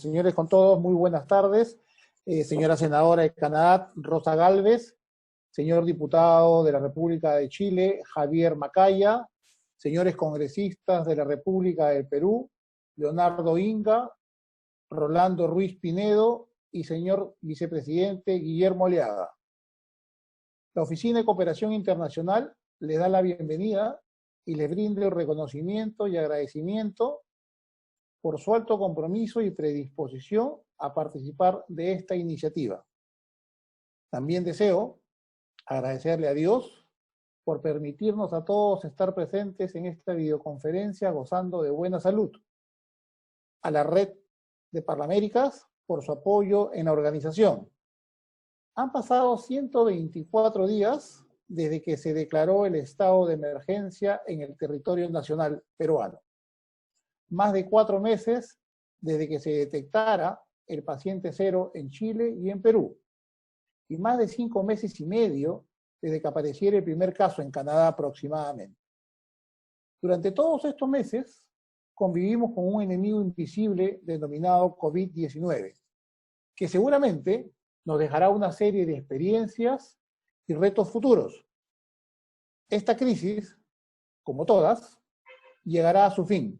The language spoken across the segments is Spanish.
Señores con todos, muy buenas tardes. Señora senadora de Canadá, Rosa Gálvez, señor diputado de la República de Chile, Javier Macaya, señores congresistas de la República del Perú, Leonardo Inga, Rolando Ruiz Pinedo y señor vicepresidente Guillermo Aliaga. La Oficina de Cooperación Internacional les da la bienvenida y les brinda el reconocimiento y agradecimiento por su alto compromiso y predisposición a participar de esta iniciativa. También deseo agradecerle a Dios por permitirnos a todos estar presentes en esta videoconferencia gozando de buena salud. A la red de Parlaméricas por su apoyo en la organización. Han pasado 124 días desde que se declaró el estado de emergencia en el territorio nacional peruano. Más de 4 meses desde que se detectara el paciente cero en Chile y en Perú, y más de 5 meses y medio desde que apareciera el primer caso en Canadá aproximadamente. Durante todos estos meses convivimos con un enemigo invisible denominado COVID-19, que seguramente nos dejará una serie de experiencias y retos futuros. Esta crisis, como todas, llegará a su fin.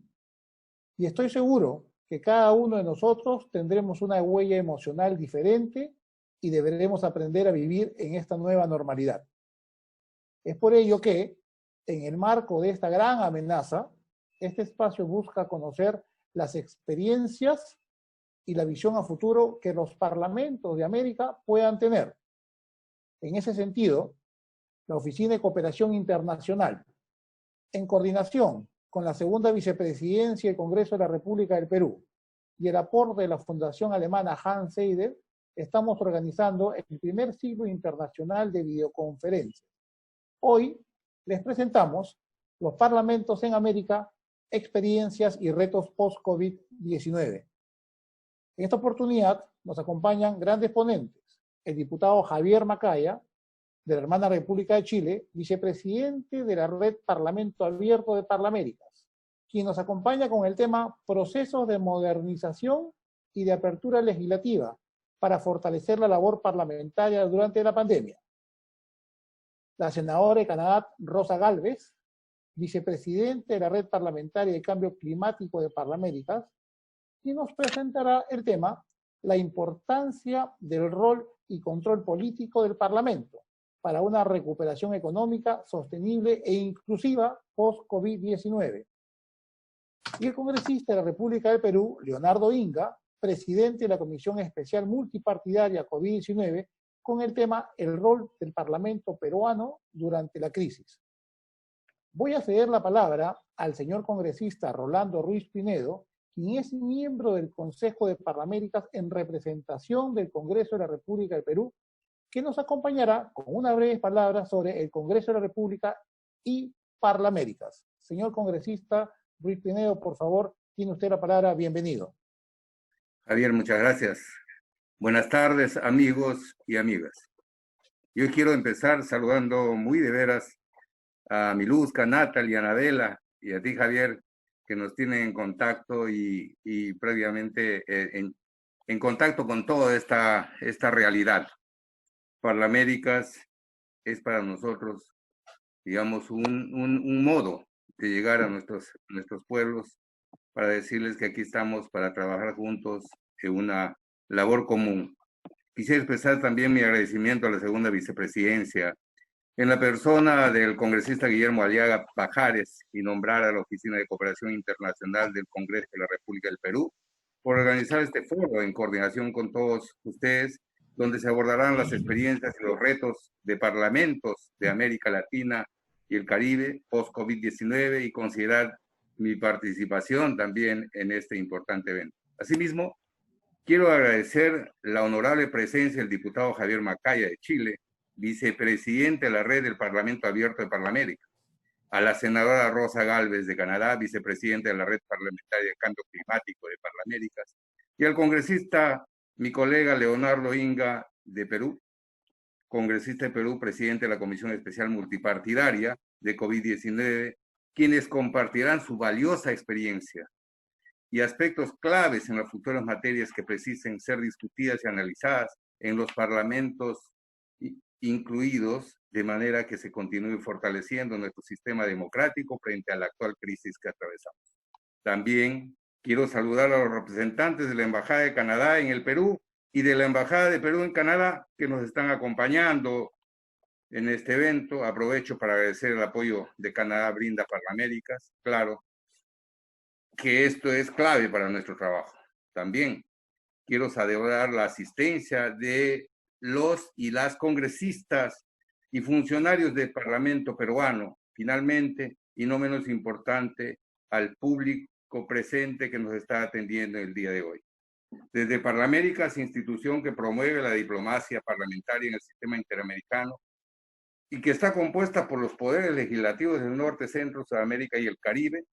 Y estoy seguro que cada uno de nosotros tendremos una huella emocional diferente y deberemos aprender a vivir en esta nueva normalidad. Es por ello que, en el marco de esta gran amenaza, este espacio busca conocer las experiencias y la visión a futuro que los parlamentos de América puedan tener. En ese sentido, la Oficina de Cooperación Internacional, en coordinación con la segunda vicepresidencia del Congreso de la República del Perú y el aporte de la Fundación Alemana Hans Seidel, estamos organizando el primer ciclo internacional de videoconferencias. Hoy les presentamos los parlamentos en América, experiencias y retos post-COVID-19. En esta oportunidad nos acompañan grandes ponentes, el diputado Javier Macaya, de la hermana República de Chile, vicepresidente de la Red Parlamento Abierto de Parlaméricas, quien nos acompaña con el tema Procesos de Modernización y de Apertura Legislativa para fortalecer la labor parlamentaria durante la pandemia. La senadora de Canadá, Rosa Gálvez, vicepresidente de la Red Parlamentaria de Cambio Climático de Parlaméricas, y nos presentará el tema la importancia del rol y control político del Parlamento para una recuperación económica sostenible e inclusiva post-COVID-19. Y el congresista de la República del Perú, Leonardo Inga, presidente de la Comisión Especial Multipartidaria COVID-19, con el tema el rol del Parlamento peruano durante la crisis. Voy a ceder la palabra al señor congresista Rolando Ruiz Pinedo, quien es miembro del Consejo de Parlaméricas en representación del Congreso de la República del Perú, que nos acompañará con unas breves palabras sobre el Congreso de la República y Parlaméricas. Señor congresista Ruiz Pinedo, por favor, tiene usted la palabra. Bienvenido. Javier, muchas gracias. Buenas tardes, amigos y amigas. Yo quiero empezar saludando muy de veras a Miluska, Natalia, Anabela y a ti, Javier, que nos tienen en contacto y previamente en contacto con toda esta realidad. Parlaméricas es para nosotros, digamos, un modo de llegar a nuestros pueblos para decirles que aquí estamos para trabajar juntos en una labor común. Quisiera expresar también mi agradecimiento a la segunda vicepresidencia, en la persona del congresista Guillermo Aliaga Pajares, y nombrar a la Oficina de Cooperación Internacional del Congreso de la República del Perú, por organizar este foro en coordinación con todos ustedes, donde se abordarán las experiencias y los retos de parlamentos de América Latina y el Caribe post-COVID-19 y considerar mi participación también en este importante evento. Asimismo, quiero agradecer la honorable presencia del diputado Javier Macaya de Chile, vicepresidente de la Red del Parlamento Abierto de Parlaméricas, a la senadora Rosa Gálvez de Canadá, vicepresidente de la Red Parlamentaria de Cambio Climático de Parlaméricas, y al congresista, mi colega Leonardo Inga de Perú, congresista de Perú, presidente de la Comisión Especial Multipartidaria de COVID-19, quienes compartirán su valiosa experiencia. y aspectos claves en las futuras materias que precisen ser discutidas y analizadas en los parlamentos incluidos, de manera que se continúe fortaleciendo nuestro sistema democrático frente a la actual crisis que atravesamos. También quiero saludar a los representantes de la Embajada de Canadá en el Perú y de la Embajada de Perú en Canadá que nos están acompañando en este evento. Aprovecho para agradecer el apoyo de Canadá Brinda para las Américas. Claro que esto es clave para nuestro trabajo. También quiero celebrar la asistencia de los y las congresistas y funcionarios del Parlamento peruano. Finalmente, y no menos importante, al público presente que nos está atendiendo el día de hoy. Desde Parlaméricas, institución que promueve la diplomacia parlamentaria en el sistema interamericano y que está compuesta por los poderes legislativos del Norte, Centro, Sudamérica y el Caribe,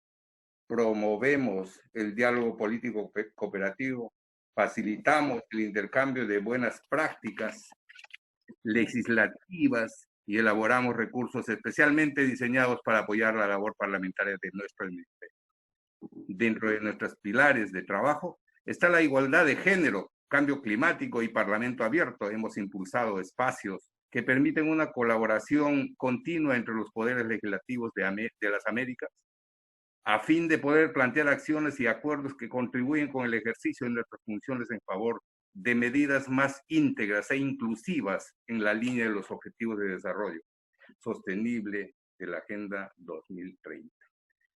promovemos el diálogo político cooperativo, facilitamos el intercambio de buenas prácticas legislativas y elaboramos recursos especialmente diseñados para apoyar la labor parlamentaria de nuestro ministerio. Dentro de nuestros pilares de trabajo está la igualdad de género, cambio climático y parlamento abierto. Hemos impulsado espacios que permiten una colaboración continua entre los poderes legislativos de las Américas, a fin de poder plantear acciones y acuerdos que contribuyen con el ejercicio de nuestras funciones en favor de medidas más íntegras e inclusivas en la línea de los objetivos de desarrollo sostenible de la Agenda 2030.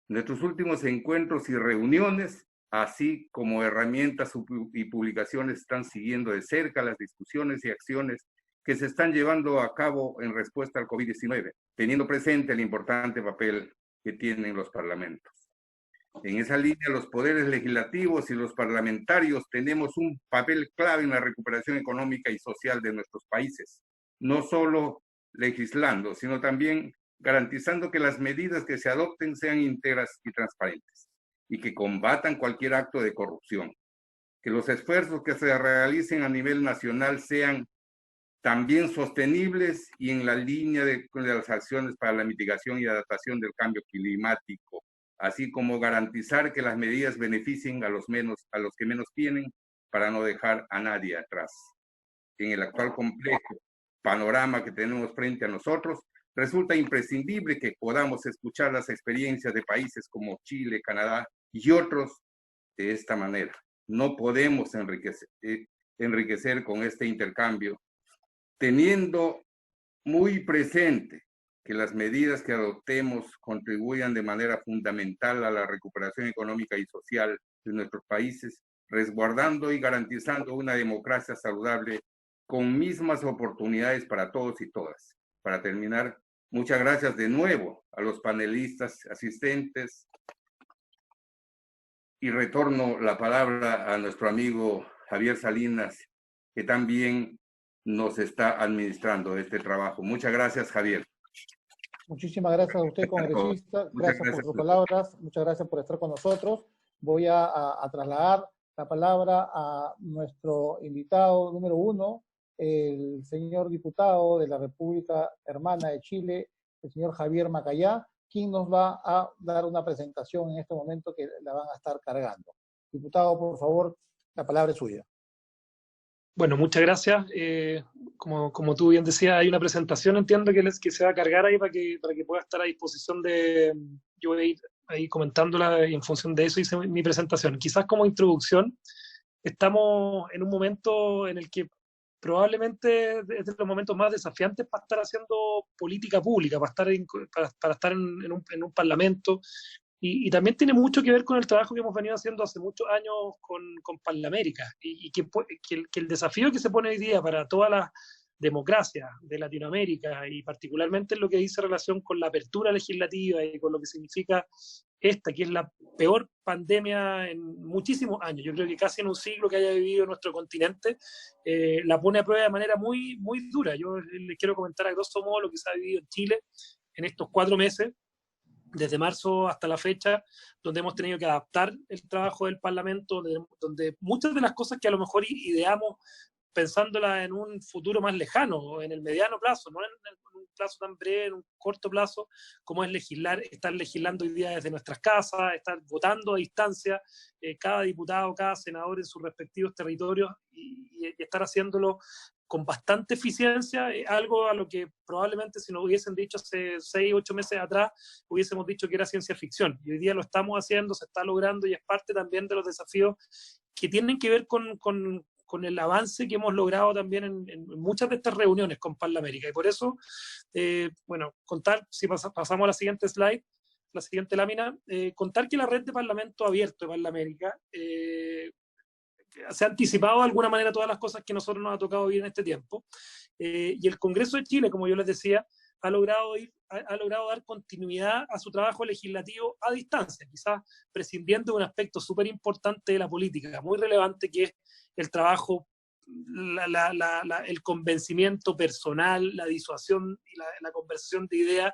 Nuestros últimos encuentros y reuniones, así como herramientas y publicaciones, están siguiendo de cerca las discusiones y acciones que se están llevando a cabo en respuesta al COVID-19, teniendo presente el importante papel que tienen los parlamentos. En esa línea, los poderes legislativos y los parlamentarios tenemos un papel clave en la recuperación económica y social de nuestros países, no solo legislando, sino también garantizando que las medidas que se adopten sean íntegras y transparentes y que combatan cualquier acto de corrupción, que los esfuerzos que se realicen a nivel nacional sean también sostenibles y en la línea de las acciones para la mitigación y adaptación del cambio climático, así como garantizar que las medidas beneficien a los que menos tienen para no dejar a nadie atrás. En el actual complejo panorama que tenemos frente a nosotros, resulta imprescindible que podamos escuchar las experiencias de países como Chile, Canadá y otros de esta manera. No podemos enriquecer con este intercambio, teniendo muy presente que las medidas que adoptemos contribuyan de manera fundamental a la recuperación económica y social de nuestros países, resguardando y garantizando una democracia saludable con mismas oportunidades para todos y todas. Para terminar, muchas gracias de nuevo a los panelistas asistentes y retorno la palabra a nuestro amigo Javier Salinas, que también nos está administrando este trabajo. Muchas gracias, Javier. Muchísimas gracias a usted, congresista. Gracias por sus palabras. Muchas gracias por estar con nosotros. Voy a trasladar la palabra a nuestro invitado número 1, el señor diputado de la República Hermana de Chile, el señor Javier Macaya, quien nos va a dar una presentación en este momento que la van a estar cargando. Diputado, por favor, la palabra es suya. Bueno, muchas gracias. Como tú bien decías, hay una presentación, entiendo, que se va a cargar ahí para que pueda estar a disposición de... Yo voy a ir ahí comentándola y en función de eso hice mi presentación. Quizás como introducción, estamos en un momento en el que probablemente es de los momentos más desafiantes para estar haciendo política pública, para estar en un parlamento, y también tiene mucho que ver con el trabajo que hemos venido haciendo hace muchos años con Parlamérica, y que el desafío que se pone hoy día para todas las democracias de Latinoamérica, y particularmente en lo que dice relación con la apertura legislativa y con lo que significa esta, que es la peor pandemia en muchísimos años, yo creo que casi en un siglo que haya vivido nuestro continente, la pone a prueba de manera muy, muy dura. Yo les quiero comentar a grosso modo lo que se ha vivido en Chile en estos 4 meses, desde marzo hasta la fecha, donde hemos tenido que adaptar el trabajo del Parlamento, donde muchas de las cosas que a lo mejor ideamos pensándola en un futuro más lejano, o en el mediano plazo, no en un plazo tan breve, en un corto plazo, como es legislar, estar legislando hoy día desde nuestras casas, estar votando a distancia, cada diputado, cada senador en sus respectivos territorios, y estar haciéndolo con bastante eficiencia, algo a lo que probablemente si nos hubiesen dicho hace 6, 8 meses atrás, hubiésemos dicho que era ciencia ficción. Y hoy día lo estamos haciendo, se está logrando, y es parte también de los desafíos que tienen que ver con el avance que hemos logrado también en muchas de estas reuniones con Parlamérica. Y por eso, bueno, contar, si pasamos a la siguiente slide, la siguiente lámina, contar que la red de Parlamento Abierto de Parlamérica se ha anticipado de alguna manera todas las cosas que a nosotros nos ha tocado vivir en este tiempo. Y el Congreso de Chile, como yo les decía, ha logrado dar continuidad a su trabajo legislativo a distancia, quizás prescindiendo de un aspecto súper importante de la política, muy relevante, que es el trabajo, el convencimiento personal, la disuasión y la conversación de ideas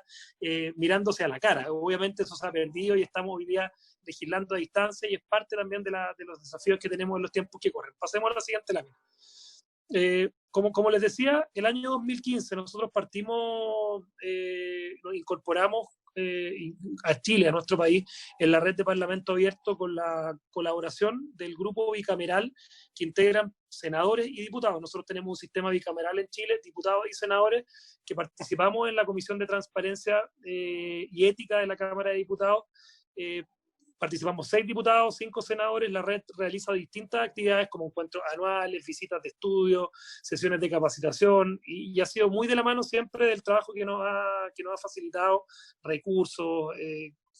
mirándose a la cara. Obviamente eso se ha perdido y estamos hoy día legislando a distancia, y es parte también de los desafíos que tenemos en los tiempos que corren. Pasemos a la siguiente lámina. Como les decía, el año 2015 nosotros nos incorporamos a Chile, a nuestro país, en la red de Parlamento Abierto, con la colaboración del grupo bicameral que integran senadores y diputados. Nosotros tenemos un sistema bicameral en Chile, diputados y senadores, que participamos en la Comisión de Transparencia y Ética de la Cámara de Diputados. Participamos 6 diputados, 5 senadores. La red realiza distintas actividades como encuentros anuales, visitas de estudio, sesiones de capacitación, y ha sido muy de la mano siempre del trabajo que nos ha facilitado recursos,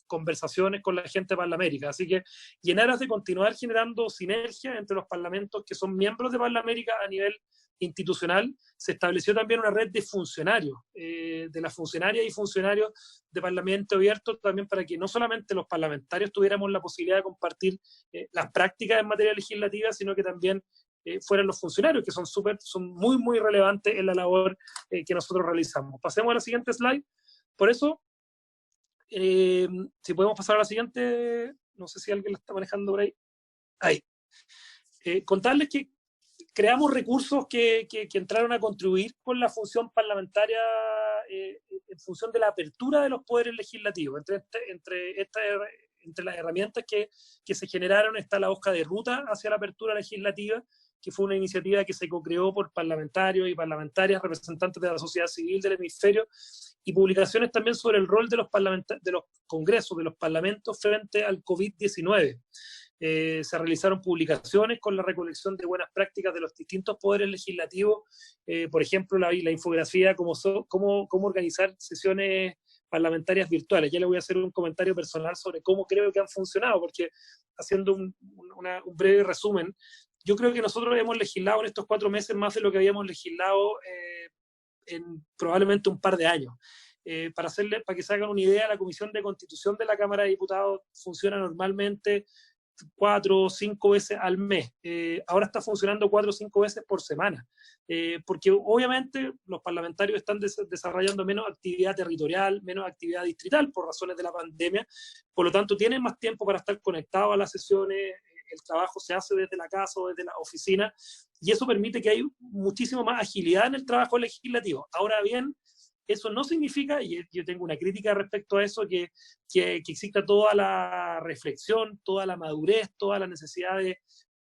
conversaciones con la gente de Parlamérica. Así que, y en aras de continuar generando sinergia entre los parlamentos que son miembros de Parlamérica a nivel institucional, se estableció también una red de funcionarios, de las funcionarias y funcionarios de Parlamento Abierto, también para que no solamente los parlamentarios tuviéramos la posibilidad de compartir las prácticas en materia legislativa, sino que también fueran los funcionarios, que son muy, muy relevantes en la labor que nosotros realizamos. Pasemos a la siguiente slide. Por eso, si podemos pasar a la siguiente, no sé si alguien la está manejando por ahí. Ahí. Contarles que creamos recursos que entraron a contribuir con la función parlamentaria en función de la apertura de los poderes legislativos. Entre las herramientas que se generaron está la hoja de ruta hacia la apertura legislativa, que fue una iniciativa que se co-creó por parlamentarios y parlamentarias, representantes de la sociedad civil del hemisferio, y publicaciones también sobre el rol de los congresos, de los parlamentos frente al COVID-19. Se realizaron publicaciones con la recolección de buenas prácticas de los distintos poderes legislativos, por ejemplo, la infografía, cómo organizar sesiones parlamentarias virtuales. Ya le voy a hacer un comentario personal sobre cómo creo que han funcionado, porque haciendo un breve resumen, yo creo que nosotros hemos legislado en estos 4 meses más de lo que habíamos legislado en probablemente un par de años. Para que se hagan una idea, la Comisión de Constitución de la Cámara de Diputados funciona normalmente 4 o 5 veces al mes. Ahora está funcionando 4 o 5 veces por semana, porque obviamente los parlamentarios están desarrollando menos actividad territorial, menos actividad distrital por razones de la pandemia, por lo tanto tienen más tiempo para estar conectados a las sesiones. El trabajo se hace desde la casa o desde la oficina, y eso permite que haya muchísimo más agilidad en el trabajo legislativo. Ahora bien, eso no significa, y yo tengo una crítica respecto a eso, que exista toda la reflexión, toda la madurez, toda la necesidad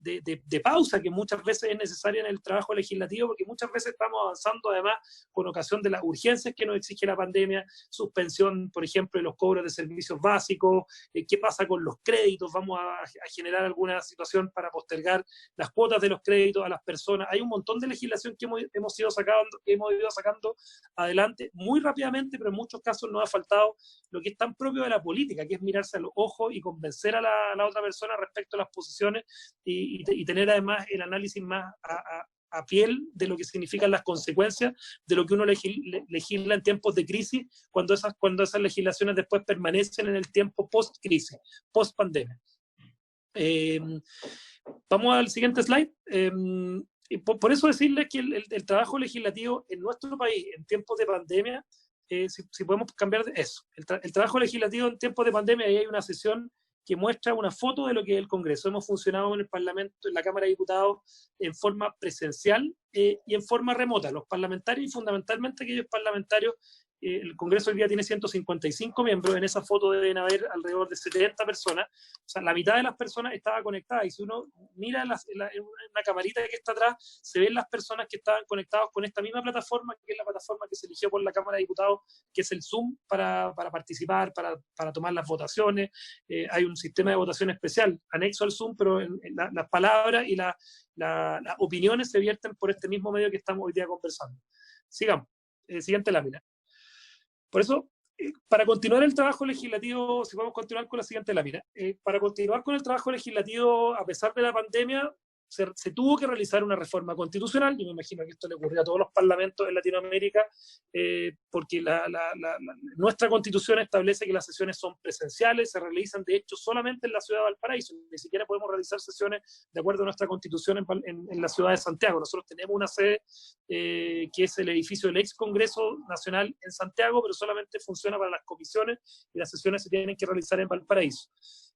de pausa que muchas veces es necesaria en el trabajo legislativo, porque muchas veces estamos avanzando además con ocasión de las urgencias que nos exige la pandemia, suspensión, por ejemplo, de los cobros de servicios básicos, qué pasa con los créditos, vamos a generar alguna situación para postergar las cuotas de los créditos a las personas. Hay un montón de legislación que hemos ido sacando adelante muy rápidamente, pero en muchos casos nos ha faltado lo que es tan propio de la política, que es mirarse a los ojos y convencer a la otra persona respecto a las posiciones, y tener además el análisis más a piel de lo que significan las consecuencias de lo que uno legisla en tiempos de crisis, cuando esas legislaciones después permanecen en el tiempo post-crisis, post-pandemia. Vamos al siguiente slide. Por eso decirles que el trabajo legislativo en nuestro país en tiempos de pandemia, si podemos cambiar de eso, el trabajo legislativo en tiempos de pandemia, ahí hay una sesión que muestra una foto de lo que es el Congreso. Hemos funcionado en el Parlamento, en la Cámara de Diputados, en forma presencial y en forma remota. Los parlamentarios, y fundamentalmente aquellos parlamentarios el Congreso hoy día tiene 155 miembros, en esa foto deben haber alrededor de 70 personas, o sea, la mitad de las personas estaba conectada, y si uno mira en una camarita que está atrás, se ven las personas que estaban conectadas con esta misma plataforma, que es la plataforma que se eligió por la Cámara de Diputados, que es el Zoom, para participar, para tomar las votaciones. Hay un sistema de votación especial, anexo al Zoom, pero las palabras y las opiniones se vierten por este mismo medio que estamos hoy día conversando. Sigamos. Siguiente lámina. Por eso, para continuar el trabajo legislativo, si podemos continuar con la siguiente lámina, para continuar con el trabajo legislativo, a pesar de la pandemia, se tuvo que realizar una reforma constitucional. Yo me imagino que esto le ocurrió a todos los parlamentos en Latinoamérica, porque nuestra constitución establece que las sesiones son presenciales, se realizan de hecho solamente en la ciudad de Valparaíso, ni siquiera podemos realizar sesiones de acuerdo a nuestra constitución en la ciudad de Santiago. Nosotros tenemos una sede que es el edificio del ex Congreso Nacional en Santiago, pero solamente funciona para las comisiones y las sesiones se tienen que realizar en Valparaíso.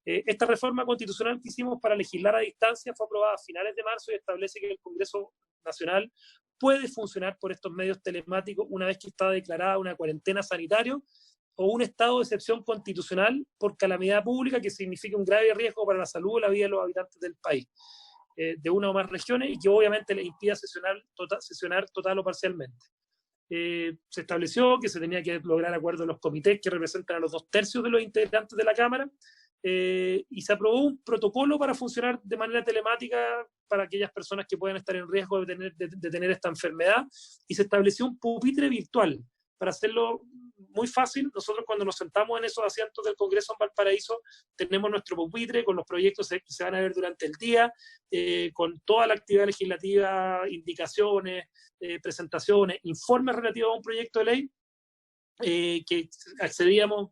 Esta reforma constitucional que hicimos para legislar a distancia fue aprobada a finales de marzo y establece que el Congreso Nacional puede funcionar por estos medios telemáticos una vez que está declarada una cuarentena sanitaria o un estado de excepción constitucional por calamidad pública que signifique un grave riesgo para la salud o la vida de los habitantes del país, de una o más regiones, y que obviamente les impida sesionar total o parcialmente. Se estableció que se tenía que lograr acuerdo de los comités que representan a los 2/3 de los integrantes de la Cámara, y se aprobó un protocolo para funcionar de manera telemática para aquellas personas que puedan estar en riesgo de tener esta enfermedad, y se estableció un pupitre virtual. Para hacerlo muy fácil, nosotros cuando nos sentamos en esos asientos del Congreso en Valparaíso, tenemos nuestro pupitre con los proyectos que se van a ver durante el día, con toda la actividad legislativa, indicaciones, presentaciones, informes relativos a un proyecto de ley, que accedíamos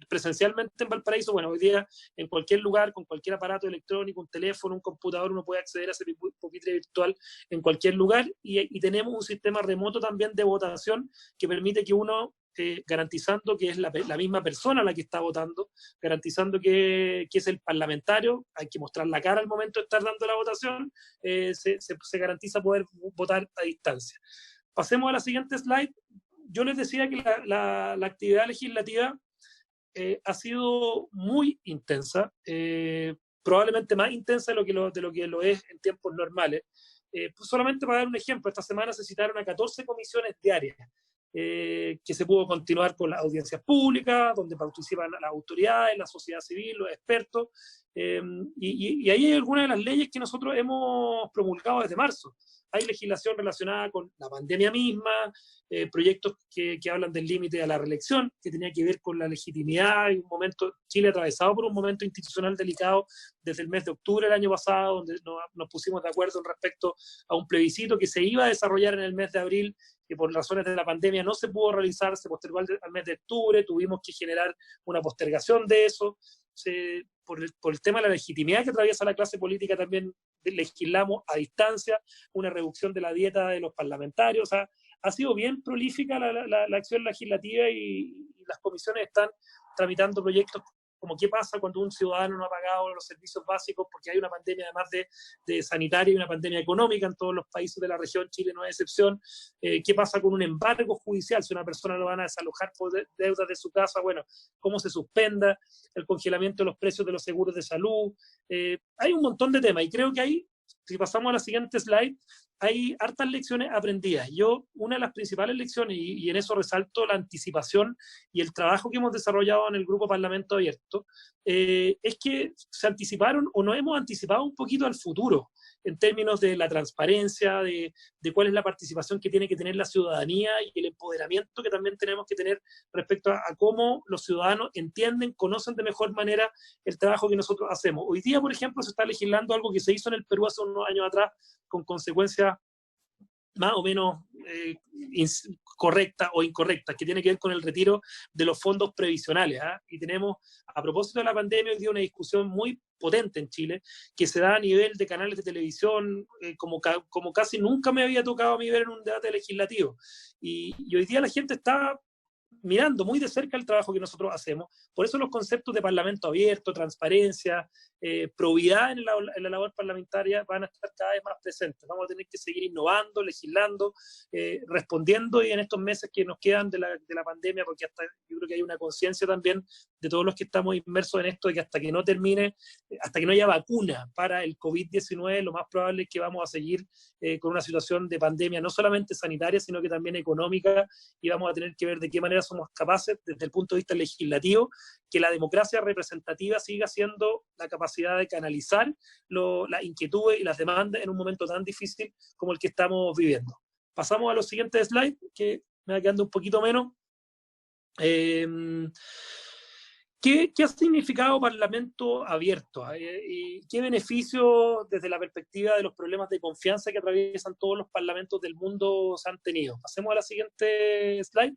presencialmente en Valparaíso. Bueno, hoy día en cualquier lugar, con cualquier aparato electrónico, un teléfono, un computador, uno puede acceder a ese pupitre virtual en cualquier lugar, y tenemos un sistema remoto también de votación que permite que uno, garantizando que es la misma persona la que está votando, garantizando que es el parlamentario, hay que mostrar la cara al momento de estar dando la votación, se garantiza poder votar a distancia. Pasemos a la siguiente slide. Yo les decía que la actividad legislativa ha sido muy intensa, probablemente más intensa de lo que lo es en tiempos normales. Pues solamente para dar un ejemplo, esta semana se citaron a 14 comisiones diarias, que se pudo continuar con las audiencias públicas, donde participan las autoridades, la sociedad civil, los expertos, y ahí hay algunas de las leyes que nosotros hemos promulgado desde marzo. Hay legislación relacionada con la pandemia misma, proyectos que hablan del límite a la reelección, que tenía que ver con la legitimidad, y un momento, Chile atravesado por un momento institucional delicado desde el mes de octubre del año pasado, donde nos pusimos de acuerdo en respecto a un plebiscito que se iba a desarrollar en el mes de abril, que por razones de la pandemia no se pudo realizar, se postergó al mes de octubre, tuvimos que generar una postergación de eso. Por el tema de la legitimidad que atraviesa la clase política, también legislamos a distancia una reducción de la dieta de los parlamentarios. O sea, ha sido bien prolífica la acción legislativa, y las comisiones están tramitando proyectos como qué pasa cuando un ciudadano no ha pagado los servicios básicos, porque hay una pandemia además de sanitaria y una pandemia económica en todos los países de la región, Chile no es excepción. ¿Qué pasa con un embargo judicial? Si una persona lo van a desalojar por deudas de su casa, bueno, ¿cómo se suspenda? El congelamiento de los precios de los seguros de salud. Hay un montón de temas, y creo que ahí, si pasamos a la siguiente slide, hay hartas lecciones aprendidas. Una de las principales lecciones, y en eso resalto la anticipación y el trabajo que hemos desarrollado en el Grupo Parlamento Abierto, es que se anticiparon, o nos hemos anticipado un poquito al futuro, en términos de la transparencia, de cuál es la participación que tiene que tener la ciudadanía, y el empoderamiento que también tenemos que tener respecto a cómo los ciudadanos entienden, conocen de mejor manera el trabajo que nosotros hacemos. Hoy día, por ejemplo, se está legislando algo que se hizo en el Perú hace unos años atrás, con consecuencias más o menos correctas o incorrectas, que tiene que ver con el retiro de los fondos previsionales. Y tenemos, a propósito de la pandemia, hoy día una discusión muy potente en Chile, que se da a nivel de canales de televisión, como casi nunca me había tocado a mí ver en un debate legislativo. Y hoy día la gente está mirando muy de cerca el trabajo que nosotros hacemos. Por eso los conceptos de parlamento abierto, transparencia, probidad en la labor parlamentaria van a estar cada vez más presentes. Vamos a tener que seguir innovando, legislando, respondiendo, y en estos meses que nos quedan de la pandemia, porque hasta yo creo que hay una conciencia también de todos los que estamos inmersos en esto, de que hasta que no termine, hasta que no haya vacuna para el COVID-19, lo más probable es que vamos a seguir con una situación de pandemia, no solamente sanitaria, sino que también económica, y vamos a tener que ver de qué manera somos capaces, desde el punto de vista legislativo, que la democracia representativa siga siendo la capacidad de canalizar las inquietudes y las demandas en un momento tan difícil como el que estamos viviendo. Pasamos a los siguientes slides, que me va quedando un poquito menos. ¿Qué ha significado Parlamento abierto? ¿Y qué beneficios desde la perspectiva de los problemas de confianza que atraviesan todos los parlamentos del mundo se han tenido? Pasemos a la siguiente slide.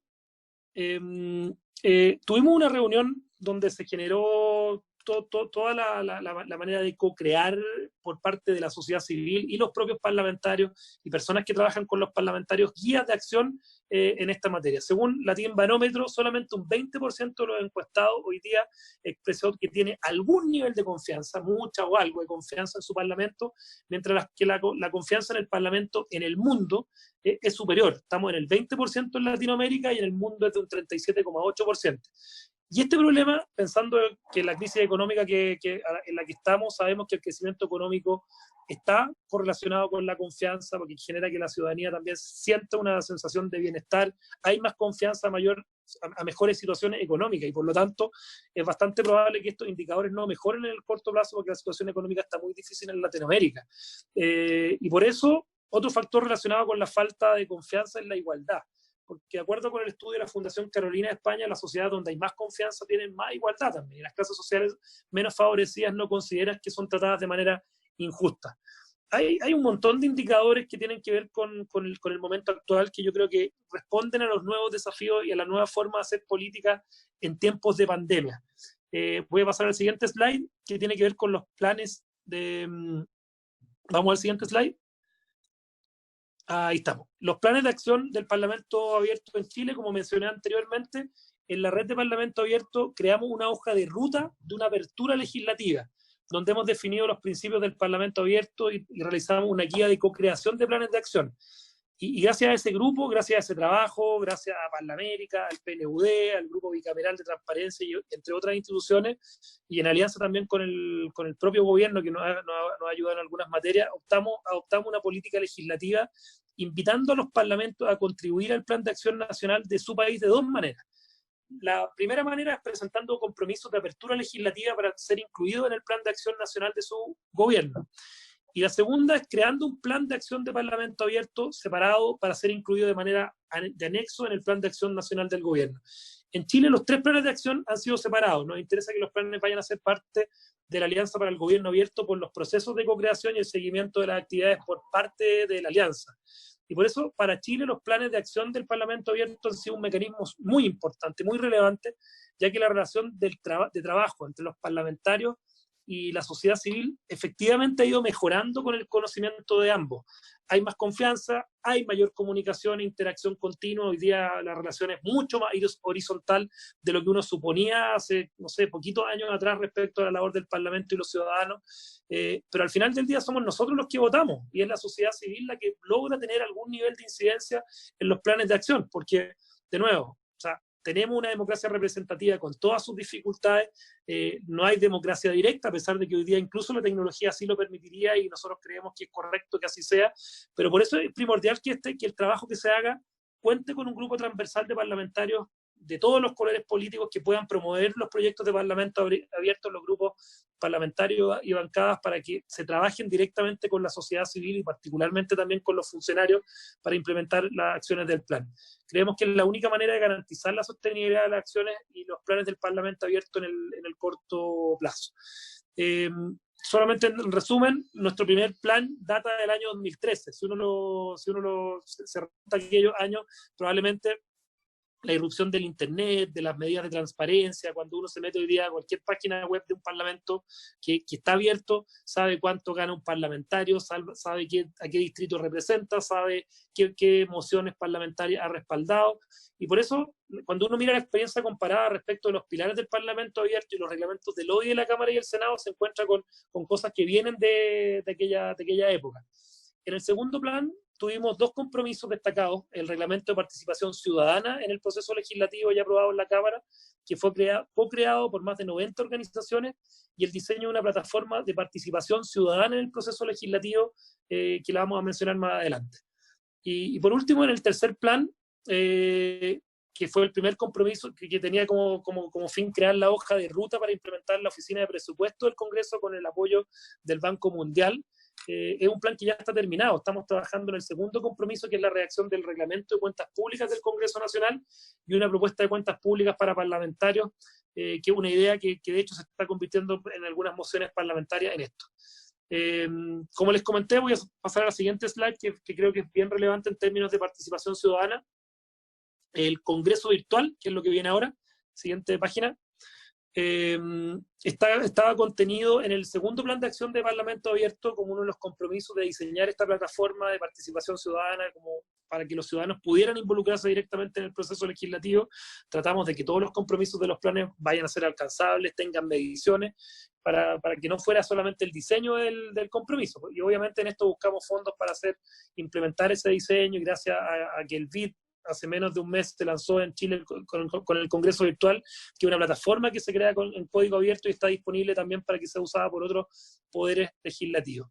Tuvimos una reunión donde se generó toda la manera de co-crear por parte de la sociedad civil y los propios parlamentarios y personas que trabajan con los parlamentarios guías de acción en esta materia. Según Latinbarómetro, solamente un 20% de los encuestados hoy día expresó que tiene algún nivel de confianza, mucha o algo de confianza en su parlamento, mientras que la confianza en el parlamento en el mundo es superior. Estamos en el 20% en Latinoamérica y en el mundo es de un 37,8%. Y este problema, pensando que la crisis económica en la que estamos, sabemos que el crecimiento económico está correlacionado con la confianza, porque genera que la ciudadanía también sienta una sensación de bienestar, hay más confianza a mejores situaciones económicas, y por lo tanto es bastante probable que estos indicadores no mejoren en el corto plazo, porque la situación económica está muy difícil en Latinoamérica. Y por eso, otro factor relacionado con la falta de confianza es la igualdad. Porque de acuerdo con el estudio de la Fundación Carolina de España, la sociedad donde hay más confianza tiene más igualdad también. Y las clases sociales menos favorecidas no consideran que son tratadas de manera injusta. Hay un montón de indicadores que tienen que ver con el momento actual, que yo creo que responden a los nuevos desafíos y a la nueva forma de hacer política en tiempos de pandemia. Voy a pasar al siguiente slide, que tiene que ver con los planes de... Vamos al siguiente slide. Ahí estamos. Los planes de acción del Parlamento Abierto en Chile, como mencioné anteriormente, en la red de Parlamento Abierto creamos una hoja de ruta de una apertura legislativa, donde hemos definido los principios del Parlamento Abierto y realizamos una guía de co-creación de planes de acción. Y gracias a ese grupo, gracias a ese trabajo, gracias a Parlamérica, al PNUD, al Grupo Bicameral de Transparencia, y entre otras instituciones, y en alianza también con el propio gobierno, que nos ha ayudado en algunas materias, adoptamos una política legislativa invitando a los parlamentos a contribuir al Plan de Acción Nacional de su país de dos maneras. La primera manera es presentando compromisos de apertura legislativa para ser incluidos en el Plan de Acción Nacional de su gobierno. Y la segunda es creando un plan de acción de Parlamento Abierto separado para ser incluido de manera de anexo en el Plan de Acción Nacional del Gobierno. En Chile los tres planes de acción han sido separados. Nos interesa que los planes vayan a ser parte de la Alianza para el Gobierno Abierto por los procesos de co-creación y el seguimiento de las actividades por parte de la Alianza. Y por eso, para Chile, los planes de acción del Parlamento Abierto han sido un mecanismo muy importante, muy relevante, ya que la relación de trabajo entre los parlamentarios y la sociedad civil efectivamente ha ido mejorando con el conocimiento de ambos. Hay más confianza, hay mayor comunicación e interacción continua. Hoy día la relación es mucho más horizontal de lo que uno suponía hace, no sé, poquitos años atrás respecto a la labor del Parlamento y los ciudadanos. Pero al final del día somos nosotros los que votamos, y es la sociedad civil la que logra tener algún nivel de incidencia en los planes de acción, porque, de nuevo, o sea, tenemos una democracia representativa con todas sus dificultades, no hay democracia directa, a pesar de que hoy día incluso la tecnología así lo permitiría y nosotros creemos que es correcto que así sea, pero por eso es primordial que el trabajo que se haga cuente con un grupo transversal de parlamentarios de todos los colores políticos que puedan promover los proyectos de Parlamento Abierto en los grupos parlamentarios y bancadas, para que se trabajen directamente con la sociedad civil y particularmente también con los funcionarios para implementar las acciones del plan. Creemos que es la única manera de garantizar la sostenibilidad de las acciones y los planes del Parlamento Abierto en el corto plazo. Solamente en resumen, nuestro primer plan data del año 2013. Si uno se remonta a aquellos años, probablemente la irrupción del Internet, de las medidas de transparencia. Cuando uno se mete hoy día a cualquier página web de un parlamento que está abierto, sabe cuánto gana un parlamentario, sabe a qué distrito representa, sabe qué mociones parlamentarias ha respaldado. Y por eso, cuando uno mira la experiencia comparada respecto de los pilares del Parlamento abierto y los reglamentos del OI de la Cámara y el Senado, se encuentra con cosas que vienen de aquella época. En el segundo plan, tuvimos dos compromisos destacados: el reglamento de participación ciudadana en el proceso legislativo ya aprobado en la Cámara, que fue co-creado por más de 90 organizaciones, y el diseño de una plataforma de participación ciudadana en el proceso legislativo, que la vamos a mencionar más adelante. Y por último, en el tercer plan, que fue el primer compromiso que tenía como fin crear la hoja de ruta para implementar la oficina de presupuesto del Congreso con el apoyo del Banco Mundial. Es un plan que ya está terminado. Estamos trabajando en el segundo compromiso, que es la redacción del reglamento de cuentas públicas del Congreso Nacional y una propuesta de cuentas públicas para parlamentarios, que es una idea que de hecho se está convirtiendo en algunas mociones parlamentarias en esto. Como les comenté, voy a pasar a la siguiente slide, que creo que es bien relevante en términos de participación ciudadana. El Congreso virtual, que es lo que viene ahora, siguiente página, estaba contenido en el segundo plan de acción de Parlamento Abierto como uno de los compromisos de diseñar esta plataforma de participación ciudadana, como para que los ciudadanos pudieran involucrarse directamente en el proceso legislativo. Tratamos de que todos los compromisos de los planes vayan a ser alcanzables, tengan mediciones, para que no fuera solamente el diseño del compromiso. Y obviamente en esto buscamos fondos para implementar ese diseño, y gracias a que el BID hace menos de un mes se lanzó en Chile con el Congreso Virtual, que es una plataforma que se crea en código abierto y está disponible también para que sea usada por otros poderes legislativos.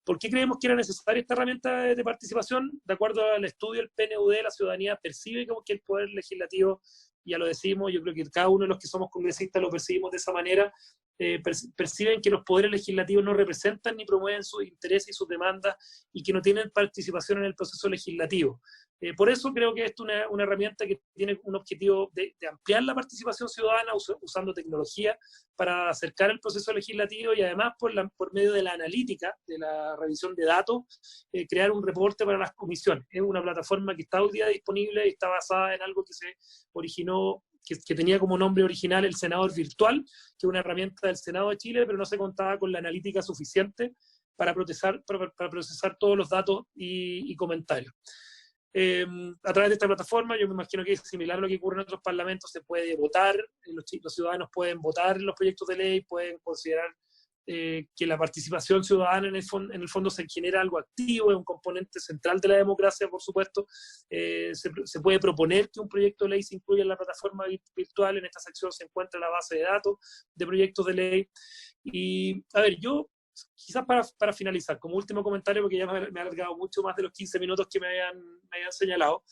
¿Por qué creemos que era necesaria esta herramienta de participación? De acuerdo al estudio del PNUD, la ciudadanía percibe como que el poder legislativo, ya lo decimos, yo creo que cada uno de los que somos congresistas lo percibimos de esa manera, perciben que los poderes legislativos no representan ni promueven sus intereses y sus demandas, y que no tienen participación en el proceso legislativo. Por eso creo que esto es una herramienta que tiene un objetivo de ampliar la participación ciudadana usando tecnología para acercar el proceso legislativo, y además por medio de la analítica, de la revisión de datos, crear un reporte para las comisiones. Es una plataforma que está hoy día disponible y está basada en algo que se originó, que tenía como nombre original el Senador Virtual, que es una herramienta del Senado de Chile, pero no se contaba con la analítica suficiente para procesar todos los datos y comentarios. A través de esta plataforma, yo me imagino que es similar a lo que ocurre en otros parlamentos, se puede votar, los ciudadanos pueden votar los proyectos de ley, pueden considerar que la participación ciudadana en el fondo se genera algo activo, es un componente central de la democracia, por supuesto. Se puede proponer que un proyecto de ley se incluya en la plataforma virtual. En esta sección se encuentra la base de datos de proyectos de ley. Y, a ver, yo quizás para finalizar, como último comentario, porque ya me he alargado mucho más de los 15 minutos que me habían señalado,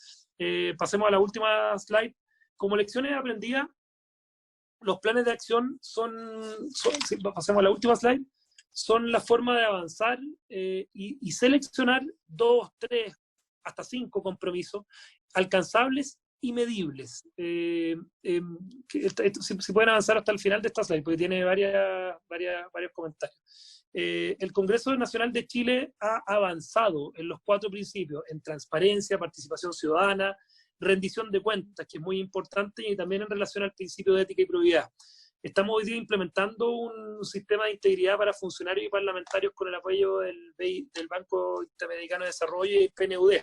pasemos a la última slide. Como lecciones aprendidas, los planes de acción pasemos a la última slide, son la forma de avanzar y seleccionar 2, 3, hasta 5 compromisos alcanzables y medibles. Si pueden avanzar hasta el final de esta slide, porque tiene varios comentarios. El Congreso Nacional de Chile ha avanzado en los 4 principios: en transparencia, participación ciudadana, rendición de cuentas, que es muy importante, y también en relación al principio de ética y probidad. Estamos hoy día implementando un sistema de integridad para funcionarios y parlamentarios con el apoyo del Banco Interamericano de Desarrollo y el PNUD,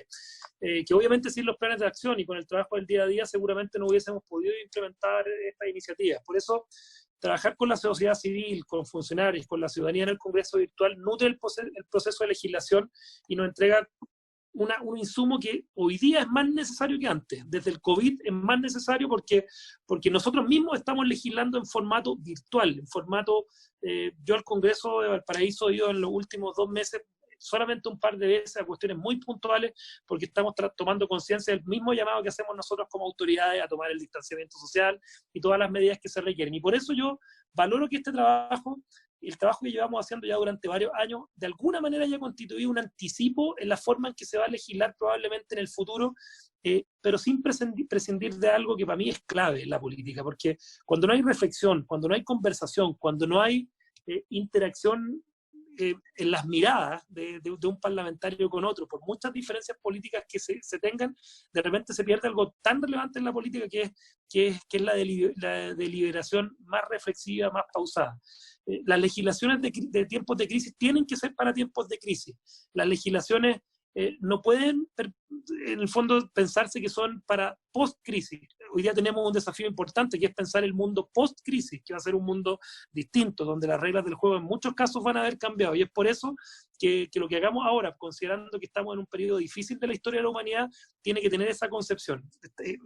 que obviamente sin los planes de acción y con el trabajo del día a día seguramente no hubiésemos podido implementar estas iniciativas. Por eso, trabajar con la sociedad civil, con funcionarios, con la ciudadanía en el Congreso Virtual nutre el proceso de legislación y nos entrega un insumo que hoy día es más necesario que antes. Desde el COVID es más necesario porque nosotros mismos estamos legislando en formato virtual, en formato, yo al Congreso de Valparaíso he ido en los últimos 2 meses solamente un par de veces a cuestiones muy puntuales, porque estamos tomando conciencia del mismo llamado que hacemos nosotros como autoridades a tomar el distanciamiento social y todas las medidas que se requieren. Y por eso yo valoro que este trabajo, el trabajo que llevamos haciendo ya durante varios años, de alguna manera haya constituido un anticipo en la forma en que se va a legislar probablemente en el futuro, pero sin prescindir de algo que para mí es clave en la política, porque cuando no hay reflexión, cuando no hay conversación, cuando no hay interacción en las miradas de un parlamentario con otro, por muchas diferencias políticas que se tengan, de repente se pierde algo tan relevante en la política que es la deliberación más reflexiva, más pausada. Las legislaciones de tiempos de crisis tienen que ser para tiempos de crisis. Las legislaciones no pueden, en el fondo, pensarse que son para post-crisis. Hoy día tenemos un desafío importante, que es pensar el mundo post-crisis, que va a ser un mundo distinto, donde las reglas del juego en muchos casos van a haber cambiado. Y es por eso que lo que hagamos ahora, considerando que estamos en un periodo difícil de la historia de la humanidad, tiene que tener esa concepción.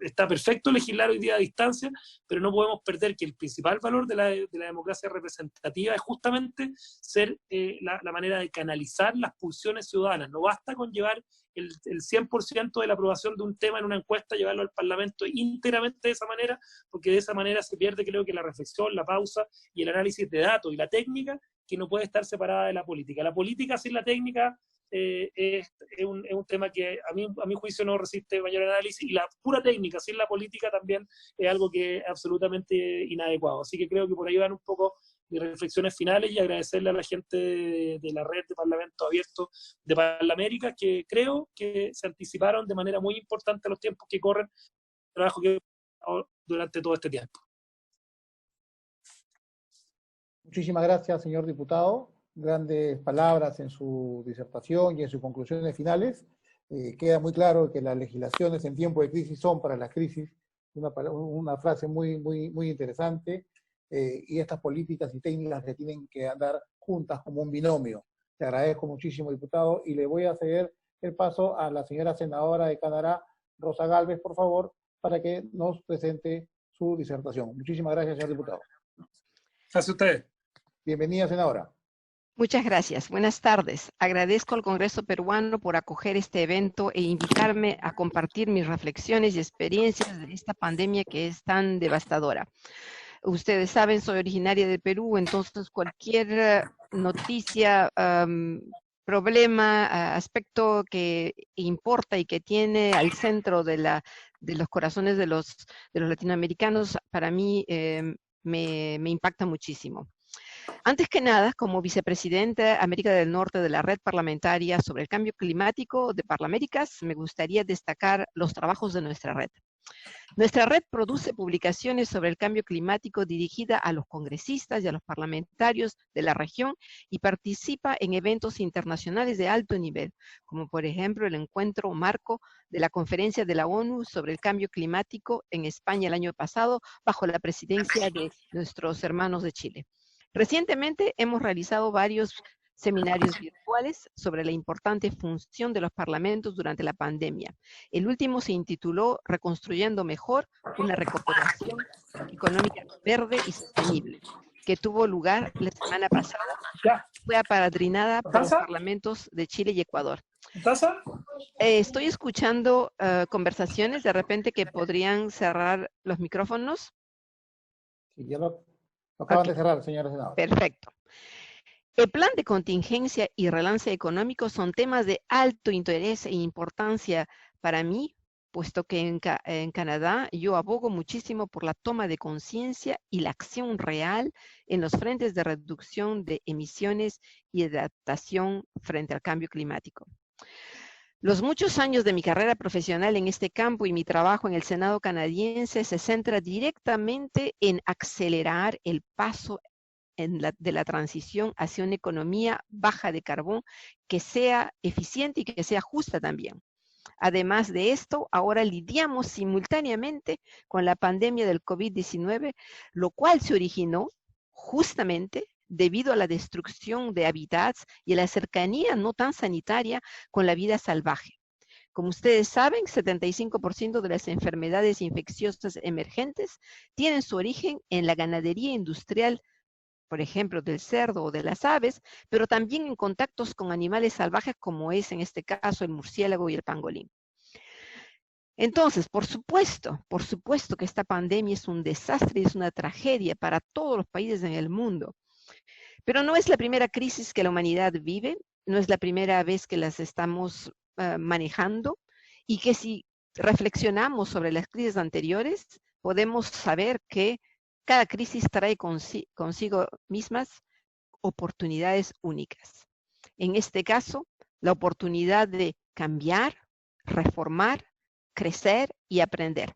Está perfecto legislar hoy día a distancia, pero no podemos perder que el principal valor de la democracia representativa es justamente ser la manera de canalizar las pulsiones ciudadanas. No basta con llevar el 100% de la aprobación de un tema en una encuesta, llevarlo al Parlamento íntegramente de esa manera, porque de esa manera se pierde, creo que, la reflexión, la pausa y el análisis de datos y la técnica, que no puede estar separada de la política. La política sin la técnica es un tema que a mi juicio no resiste mayor análisis, y la pura técnica sin la política también es algo que es absolutamente inadecuado. Así que creo que por ahí van un poco mis reflexiones finales, y agradecerle a la gente de la red de Parlamento Abierto de Parlamenamérica, que creo que se anticiparon de manera muy importante a los tiempos que corren, el trabajo que durante todo este tiempo. Muchísimas gracias, señor diputado. Grandes palabras en su disertación y en sus conclusiones finales. Queda muy claro que las legislaciones en tiempo de crisis son para las crisis. Una frase muy interesante. Y estas políticas y técnicas que tienen que andar juntas como un binomio. Te agradezco muchísimo, diputado, y le voy a ceder el paso a la señora senadora de Canadá, Rosa Gálvez, por favor, para que nos presente su disertación. Muchísimas gracias, señor diputado. Gracias a usted. Bienvenida, senadora. Muchas gracias. Buenas tardes. Agradezco al Congreso peruano por acoger este evento e invitarme a compartir mis reflexiones y experiencias de esta pandemia que es tan devastadora. Ustedes saben, soy originaria de Perú, entonces cualquier noticia, problema, aspecto que importa y que tiene al centro de los corazones de los latinoamericanos, para mí me impacta muchísimo. Antes que nada, como vicepresidenta América del Norte de la Red Parlamentaria sobre el Cambio Climático de Parlaméricas, me gustaría destacar los trabajos de nuestra red. Nuestra red produce publicaciones sobre el cambio climático dirigida a los congresistas y a los parlamentarios de la región, y participa en eventos internacionales de alto nivel, como por ejemplo el encuentro marco de la Conferencia de la ONU sobre el Cambio Climático en España el año pasado, bajo la presidencia de nuestros hermanos de Chile. Recientemente hemos realizado varios seminarios virtuales sobre la importante función de los parlamentos durante la pandemia. El último se intituló Reconstruyendo Mejor, una recuperación económica verde y sostenible, que tuvo lugar la semana pasada. Fue apadrinada por los parlamentos de Chile y Ecuador. Estoy escuchando conversaciones, de repente, que podrían cerrar los micrófonos. Sí, ya lo acaban de cerrar, señora senadora. Perfecto. El plan de contingencia y relance económico son temas de alto interés e importancia para mí, puesto que en Canadá yo abogo muchísimo por la toma de conciencia y la acción real en los frentes de reducción de emisiones y adaptación frente al cambio climático. Los muchos años de mi carrera profesional en este campo y mi trabajo en el Senado canadiense se centra directamente en acelerar el paso de la transición hacia una economía baja de carbón que sea eficiente y que sea justa también. Además de esto, ahora lidiamos simultáneamente con la pandemia del COVID-19, lo cual se originó justamente debido a la destrucción de hábitats y a la cercanía no tan sanitaria con la vida salvaje. Como ustedes saben, 75% de las enfermedades infecciosas emergentes tienen su origen en la ganadería industrial, por ejemplo, del cerdo o de las aves, pero también en contactos con animales salvajes, como es en este caso el murciélago y el pangolín. Entonces, por supuesto que esta pandemia es un desastre y es una tragedia para todos los países en el mundo. Pero no es la primera crisis que la humanidad vive, no es la primera vez que las estamos manejando, y que si reflexionamos sobre las crisis anteriores, podemos saber que cada crisis trae consigo mismas oportunidades únicas. En este caso, la oportunidad de cambiar, reformar, crecer y aprender.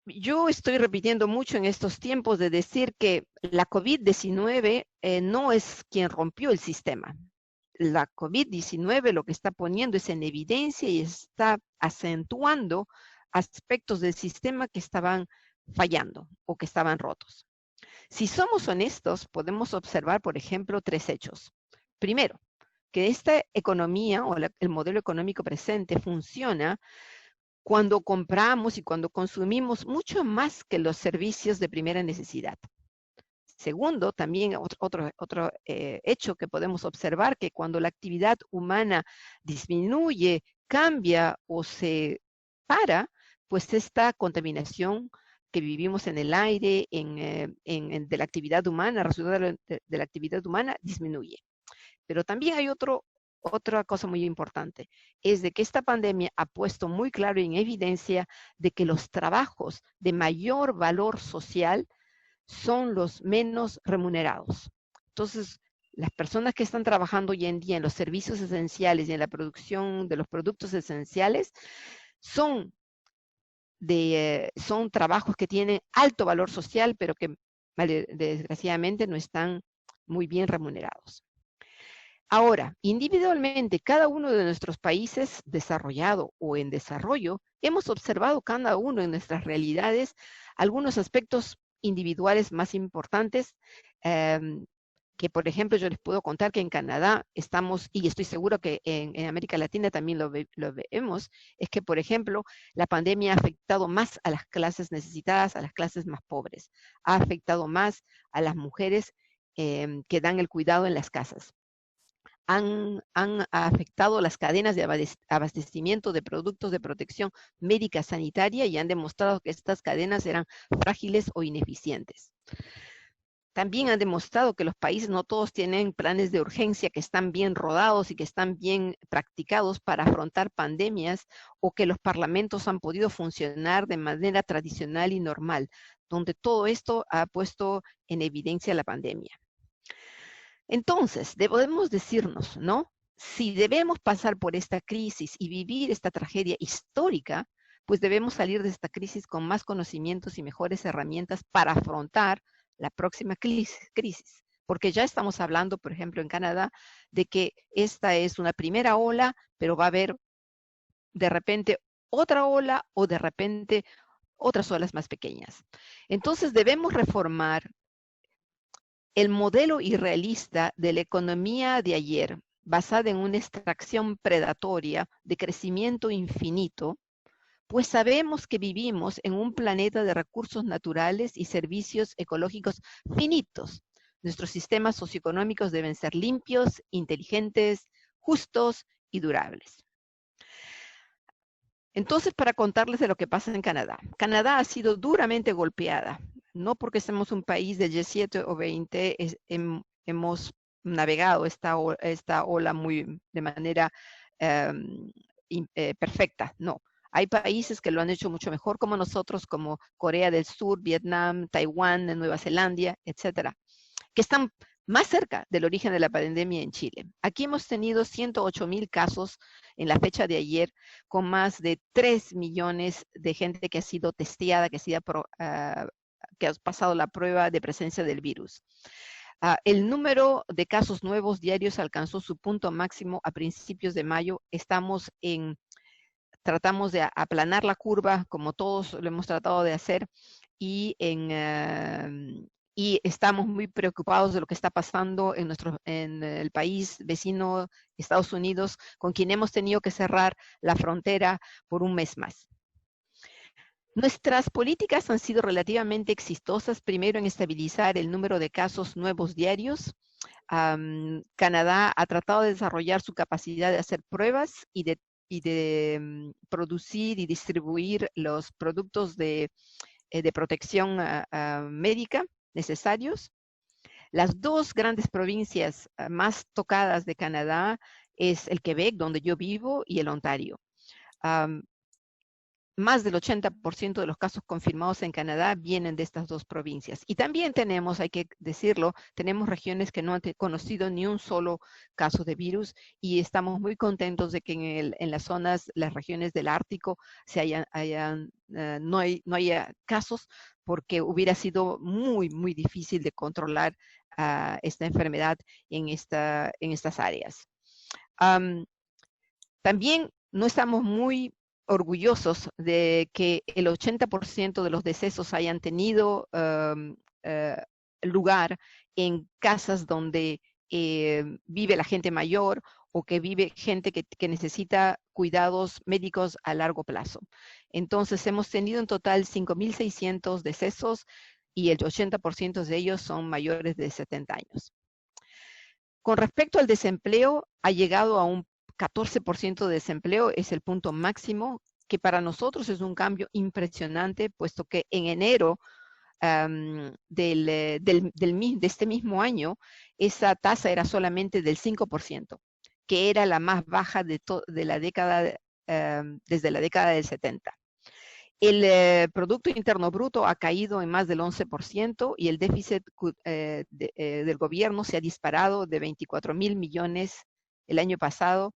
Yo estoy repitiendo mucho en estos tiempos de decir que la COVID-19 no es quien rompió el sistema. La COVID-19 lo que está poniendo es en evidencia y está acentuando aspectos del sistema que estaban fallando o que estaban rotos. Si somos honestos, podemos observar, por ejemplo, 3 hechos. Primero, que esta economía o el modelo económico presente funciona cuando compramos y cuando consumimos mucho más que los servicios de primera necesidad. Segundo, también otro hecho que podemos observar, que cuando la actividad humana disminuye, cambia o se para, pues esta contaminación que vivimos en el aire, de la actividad humana, resultado de la actividad humana, disminuye. Pero también hay otra cosa muy importante, es de que esta pandemia ha puesto muy claro en evidencia de que los trabajos de mayor valor social son los menos remunerados. Entonces, las personas que están trabajando hoy en día en los servicios esenciales y en la producción de los productos esenciales son trabajos que tienen alto valor social, pero que desgraciadamente no están muy bien remunerados. Ahora, individualmente, cada uno de nuestros países, desarrollado o en desarrollo, hemos observado cada uno en nuestras realidades algunos aspectos individuales más importantes, que por ejemplo yo les puedo contar que en Canadá estamos, y estoy seguro que en América Latina también lo vemos, es que por ejemplo la pandemia ha afectado más a las clases necesitadas, a las clases más pobres, ha afectado más a las mujeres que dan el cuidado en las casas. Han afectado las cadenas de abastecimiento de productos de protección médica sanitaria y han demostrado que estas cadenas eran frágiles o ineficientes. También han demostrado que los países no todos tienen planes de urgencia que están bien rodados y que están bien practicados para afrontar pandemias, o que los parlamentos han podido funcionar de manera tradicional y normal, donde todo esto ha puesto en evidencia la pandemia. Entonces, debemos decirnos, ¿no? Si debemos pasar por esta crisis y vivir esta tragedia histórica, pues debemos salir de esta crisis con más conocimientos y mejores herramientas para afrontar la próxima crisis. Porque ya estamos hablando, por ejemplo, en Canadá, de que esta es una primera ola, pero va a haber de repente otra ola o de repente otras olas más pequeñas. Entonces debemos reformar el modelo irrealista de la economía de ayer, basada en una extracción predatoria de crecimiento infinito, pues sabemos que vivimos en un planeta de recursos naturales y servicios ecológicos finitos. Nuestros sistemas socioeconómicos deben ser limpios, inteligentes, justos y durables. Entonces, para contarles de lo que pasa en Canadá. Canadá ha sido duramente golpeada. No porque somos un país de G7 o 20, hemos navegado esta ola de manera perfecta, no. Hay países que lo han hecho mucho mejor como nosotros, como Corea del Sur, Vietnam, Taiwán, Nueva Zelanda, etcétera, que están más cerca del origen de la pandemia en Chile. Aquí hemos tenido 108,000 casos en la fecha de ayer, con más de 3 millones de gente que ha sido testeada, que ha pasado la prueba de presencia del virus. El número de casos nuevos diarios alcanzó su punto máximo a principios de mayo. Tratamos de aplanar la curva, como todos lo hemos tratado de hacer, y estamos muy preocupados de lo que está pasando en el país vecino, Estados Unidos, con quien hemos tenido que cerrar la frontera por un mes más. Nuestras políticas han sido relativamente exitosas, primero en estabilizar el número de casos nuevos diarios. Canadá ha tratado de desarrollar su capacidad de hacer pruebas y de producir y distribuir los productos de protección médica necesarios. Las 2 grandes provincias más tocadas de Canadá es el Quebec, donde yo vivo, y el Ontario. más del 80% de los casos confirmados en Canadá vienen de estas dos provincias. Y también tenemos, hay que decirlo, tenemos regiones que no han conocido ni un solo caso de virus y estamos muy contentos de que en las zonas, las regiones del Ártico no haya casos, porque hubiera sido muy, muy difícil de controlar esta enfermedad en estas áreas. También no estamos muy orgullosos de que el 80% de los decesos hayan tenido lugar en casas donde vive la gente mayor o que vive gente que necesita cuidados médicos a largo plazo. Entonces, hemos tenido en total 5.600 decesos y el 80% de ellos son mayores de 70 años. Con respecto al desempleo, ha llegado a un 14% de desempleo, es el punto máximo, que para nosotros es un cambio impresionante, puesto que en enero de este mismo año, esa tasa era solamente del 5%, que era la más baja de la década, desde la década del 70. El Producto Interno Bruto ha caído en más del 11% y el déficit del gobierno se ha disparado de 24.000 millones el año pasado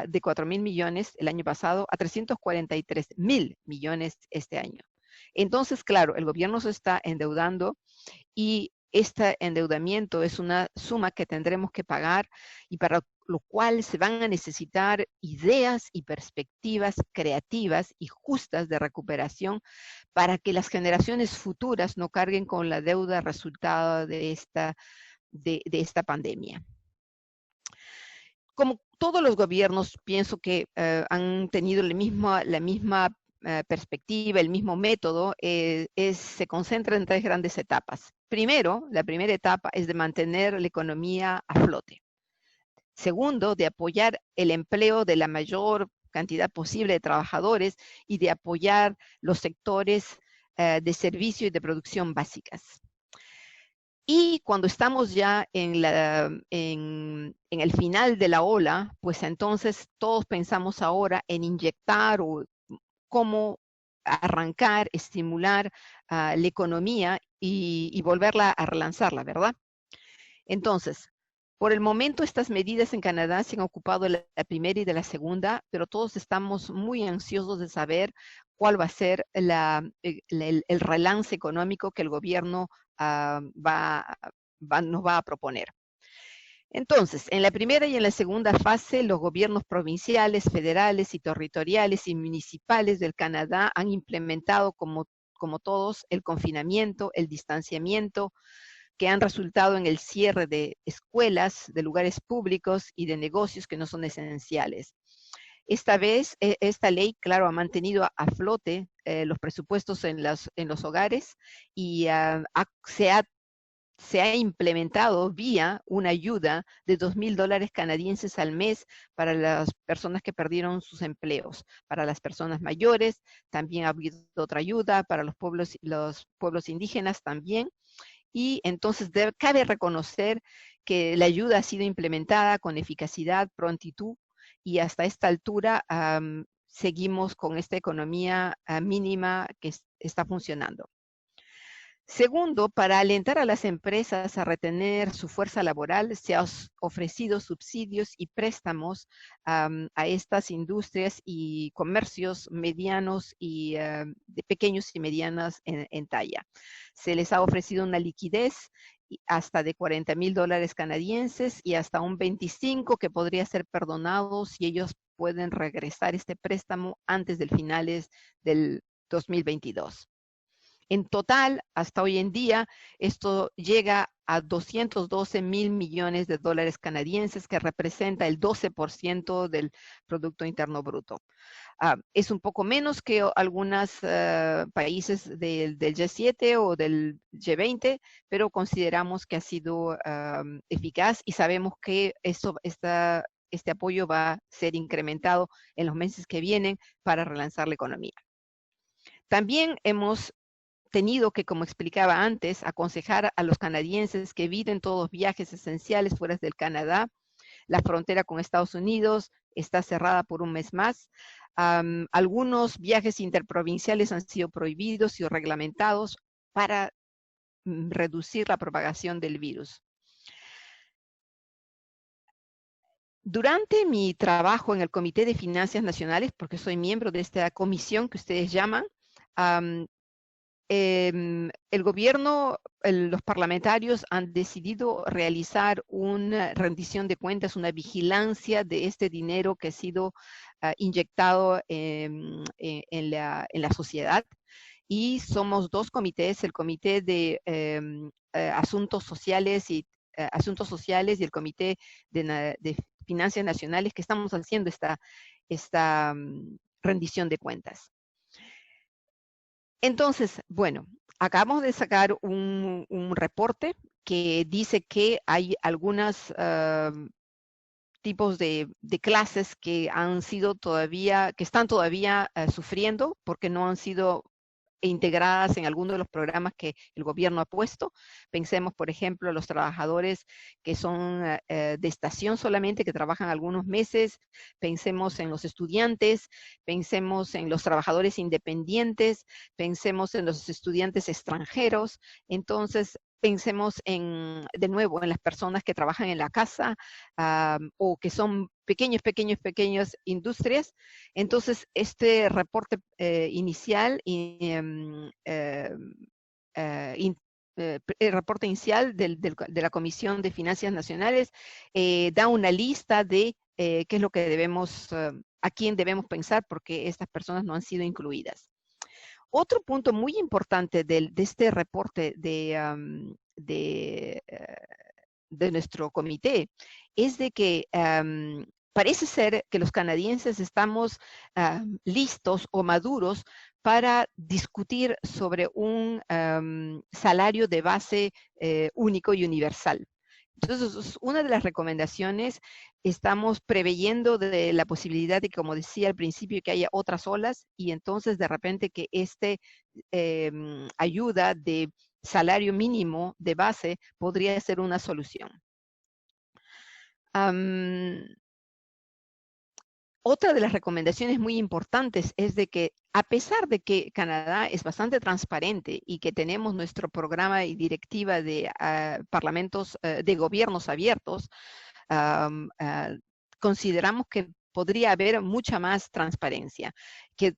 de 4.000 millones el año pasado a 343.000 millones este año. Entonces, claro, el gobierno se está endeudando y este endeudamiento es una suma que tendremos que pagar y para lo cual se van a necesitar ideas y perspectivas creativas y justas de recuperación para que las generaciones futuras no carguen con la deuda resultado de esta pandemia. Como todos los gobiernos, pienso que han tenido la misma perspectiva, el mismo método, se concentra en 3 grandes etapas. Primero, la primera etapa es de mantener la economía a flote. Segundo, de apoyar el empleo de la mayor cantidad posible de trabajadores y de apoyar los sectores de servicio y de producción básicas. Y cuando estamos ya en el final de la ola, pues entonces todos pensamos ahora en inyectar o cómo arrancar, estimular la economía y volverla a relanzarla, ¿verdad? Entonces, por el momento estas medidas en Canadá se han ocupado de la primera y de la segunda, pero todos estamos muy ansiosos de saber cuál va a ser el relance económico que el gobierno nos va a proponer. Entonces, en la primera y en la segunda fase, los gobiernos provinciales, federales y territoriales y municipales del Canadá han implementado, como todos, el confinamiento, el distanciamiento, que han resultado en el cierre de escuelas, de lugares públicos y de negocios que no son esenciales. Esta vez, esta ley, claro, ha mantenido a flote los presupuestos en los hogares y se ha implementado vía una ayuda de $2,000 canadienses al mes para las personas que perdieron sus empleos. Para las personas mayores también ha habido otra ayuda, para los pueblos indígenas también. Y entonces cabe reconocer que la ayuda ha sido implementada con eficacidad, prontitud, y hasta esta altura seguimos con esta economía mínima que está funcionando. Segundo, para alentar a las empresas a retener su fuerza laboral, se han ofrecido subsidios y préstamos a estas industrias y comercios medianos y de pequeños y medianas en talla. Se les ha ofrecido una liquidez hasta de $40,000 canadienses y hasta un 25 que podría ser perdonado si ellos pueden regresar este préstamo antes del finales del 2022. En total, hasta hoy en día, esto llega a $212,000 millones canadienses, que representa el 12% del Producto Interno Bruto. Es un poco menos que algunos países del G7 o del G20, pero consideramos que ha sido eficaz y sabemos que este apoyo va a ser incrementado en los meses que vienen para relanzar la economía. También hemos tenido que, como explicaba antes, aconsejar a los canadienses que eviten todos viajes esenciales fuera del Canadá, la frontera con Estados Unidos está cerrada por un mes más. Algunos viajes interprovinciales han sido prohibidos y reglamentados para reducir la propagación del virus. Durante mi trabajo en el Comité de Finanzas Nacionales, porque soy miembro de esta comisión que ustedes llaman, el gobierno, los parlamentarios han decidido realizar una rendición de cuentas, una vigilancia de este dinero que ha sido inyectado en la sociedad. Y somos dos comités, el Comité de Asuntos Sociales y el Comité de Finanzas Nacionales, que estamos haciendo esta rendición de cuentas. Entonces, bueno, acabamos de sacar un reporte que dice que hay algunos tipos de clases que están todavía sufriendo porque no han sido integradas en alguno de los programas que el gobierno ha puesto. Pensemos, por ejemplo, los trabajadores que son de estación solamente, que trabajan algunos meses. Pensemos en los estudiantes, pensemos en los trabajadores independientes, pensemos en los estudiantes extranjeros. Entonces, pensemos de nuevo en las personas que trabajan en la casa o que son pequeñas industrias. Entonces, este reporte inicial, el reporte inicial de la Comisión de Finanzas Nacionales da una lista de qué es lo que a quién debemos pensar, porque estas personas no han sido incluidas. Otro punto muy importante de este reporte de nuestro comité es de que parece ser que los canadienses estamos listos o maduros para discutir sobre un salario de base único y universal. Entonces, una de las recomendaciones, estamos preveyendo de la posibilidad de, como decía al principio, que haya otras olas y entonces de repente que ayuda de salario mínimo de base podría ser una solución. Otra de las recomendaciones muy importantes es de que, a pesar de que Canadá es bastante transparente y que tenemos nuestro programa y directiva de parlamentos de gobiernos abiertos, consideramos que podría haber mucha más transparencia, que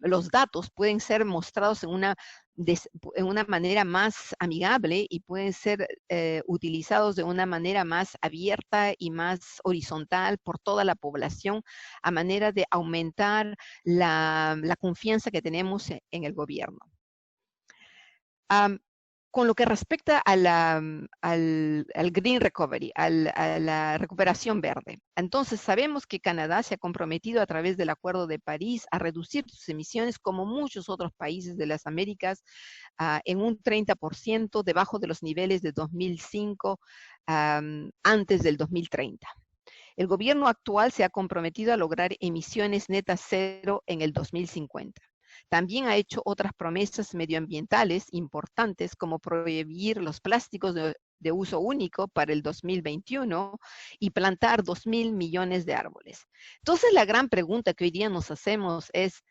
los datos pueden ser mostrados en una manera más amigable y pueden ser utilizados de una manera más abierta y más horizontal por toda la población, a manera de aumentar la confianza que tenemos en el gobierno. Con lo que respecta al Green Recovery, a la recuperación verde. Entonces, sabemos que Canadá se ha comprometido a través del Acuerdo de París a reducir sus emisiones, como muchos otros países de las Américas, en un 30% debajo de los niveles de 2005 antes del 2030. El gobierno actual se ha comprometido a lograr emisiones netas cero en el 2050. También ha hecho otras promesas medioambientales importantes, como prohibir los plásticos de uso único para el 2021 y plantar 2.000 millones de árboles. Entonces, la gran pregunta que hoy día nos hacemos ¿es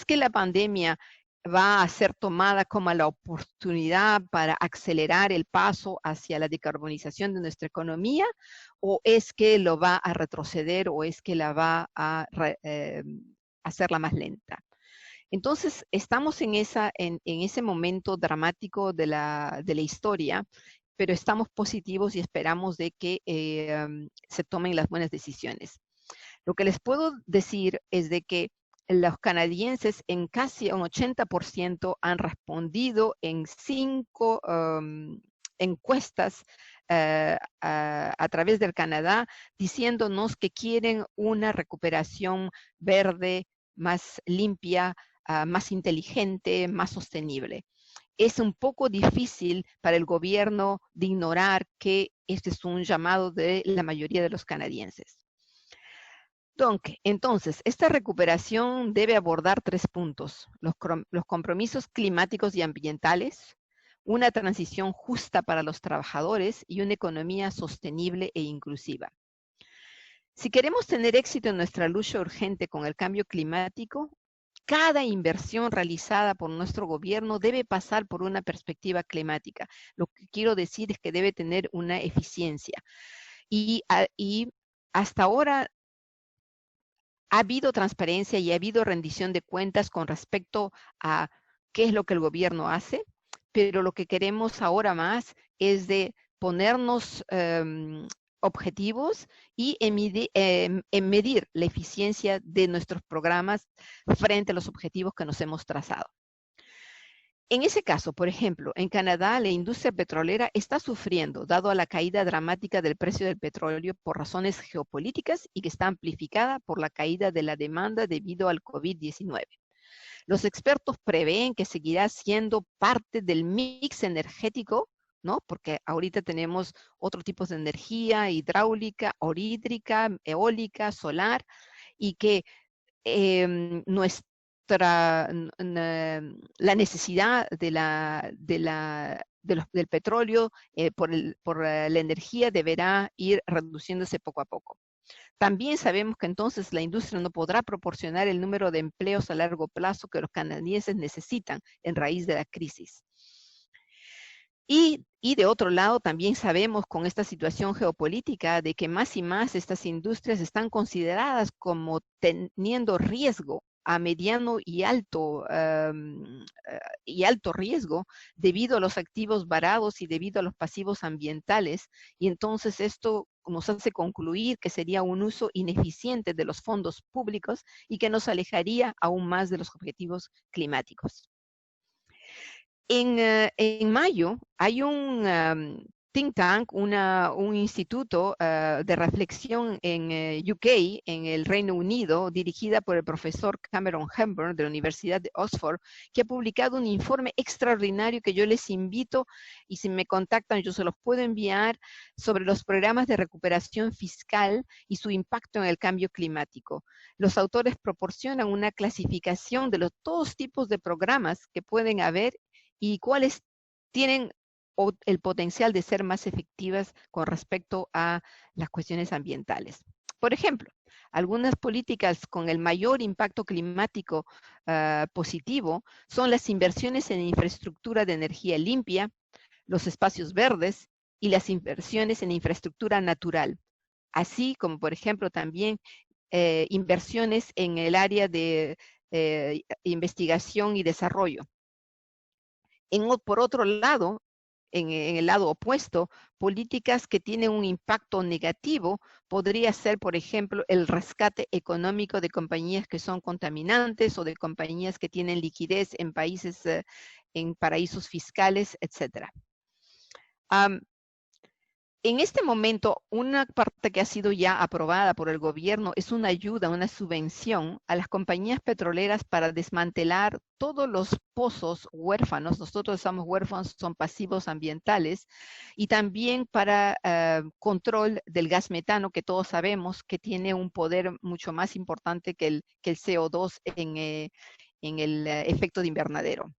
que la pandemia va a ser tomada como la oportunidad para acelerar el paso hacia la decarbonización de nuestra economía, o es que lo va a retroceder, o es que la va a hacerla más lenta? Entonces, estamos en ese momento dramático de la historia, pero estamos positivos y esperamos de que se tomen las buenas decisiones. Lo que les puedo decir es de que los canadienses en casi un 80% han respondido en 5 encuestas a través del Canadá, diciéndonos que quieren una recuperación verde más limpia, más inteligente, más sostenible. Es un poco difícil para el gobierno de ignorar que este es un llamado de la mayoría de los canadienses. Entonces, esta recuperación debe abordar 3 puntos: los compromisos climáticos y ambientales, una transición justa para los trabajadores y una economía sostenible e inclusiva. Si queremos tener éxito en nuestra lucha urgente con el cambio climático, cada inversión realizada por nuestro gobierno debe pasar por una perspectiva climática. Lo que quiero decir es que debe tener una eficiencia. Y hasta ahora ha habido transparencia y ha habido rendición de cuentas con respecto a qué es lo que el gobierno hace, pero lo que queremos ahora más es de ponernos objetivos y en medir la eficiencia de nuestros programas frente a los objetivos que nos hemos trazado. En ese caso, por ejemplo, en Canadá, la industria petrolera está sufriendo, dado a la caída dramática del precio del petróleo por razones geopolíticas y que está amplificada por la caída de la demanda debido al COVID-19. Los expertos prevén que seguirá siendo parte del mix energético, ¿no? Porque ahorita tenemos otros tipos de energía, hidráulica, hídrica, eólica, solar, y que la necesidad del petróleo por la energía deberá ir reduciéndose poco a poco. También sabemos que entonces la industria no podrá proporcionar el número de empleos a largo plazo que los canadienses necesitan en raíz de la crisis. Y de otro lado, también sabemos con esta situación geopolítica de que más y más estas industrias están consideradas como teniendo riesgo a mediano y alto riesgo debido a los activos varados y debido a los pasivos ambientales. Y entonces esto nos hace concluir que sería un uso ineficiente de los fondos públicos y que nos alejaría aún más de los objetivos climáticos. En mayo hay un think tank, un instituto de reflexión en UK, en el Reino Unido, dirigida por el profesor Cameron Hepburn de la Universidad de Oxford, que ha publicado un informe extraordinario que yo les invito, y si me contactan yo se los puedo enviar, sobre los programas de recuperación fiscal y su impacto en el cambio climático. Los autores proporcionan una clasificación de los todos tipos de programas que pueden haber y cuáles tienen el potencial de ser más efectivas con respecto a las cuestiones ambientales. Por ejemplo, algunas políticas con el mayor impacto climático positivo son las inversiones en infraestructura de energía limpia, los espacios verdes y las inversiones en infraestructura natural, así como, por ejemplo, también inversiones en el área de investigación y desarrollo. Por otro lado, en el lado opuesto, políticas que tienen un impacto negativo podría ser, por ejemplo, el rescate económico de compañías que son contaminantes o de compañías que tienen liquidez en países, en paraísos fiscales, etc. En este momento, una parte que ha sido ya aprobada por el gobierno es una ayuda, una subvención a las compañías petroleras para desmantelar todos los pozos huérfanos. Nosotros somos huérfanos, son pasivos ambientales, y también para control del gas metano, que todos sabemos que tiene un poder mucho más importante que el CO2 en el efecto de invernadero.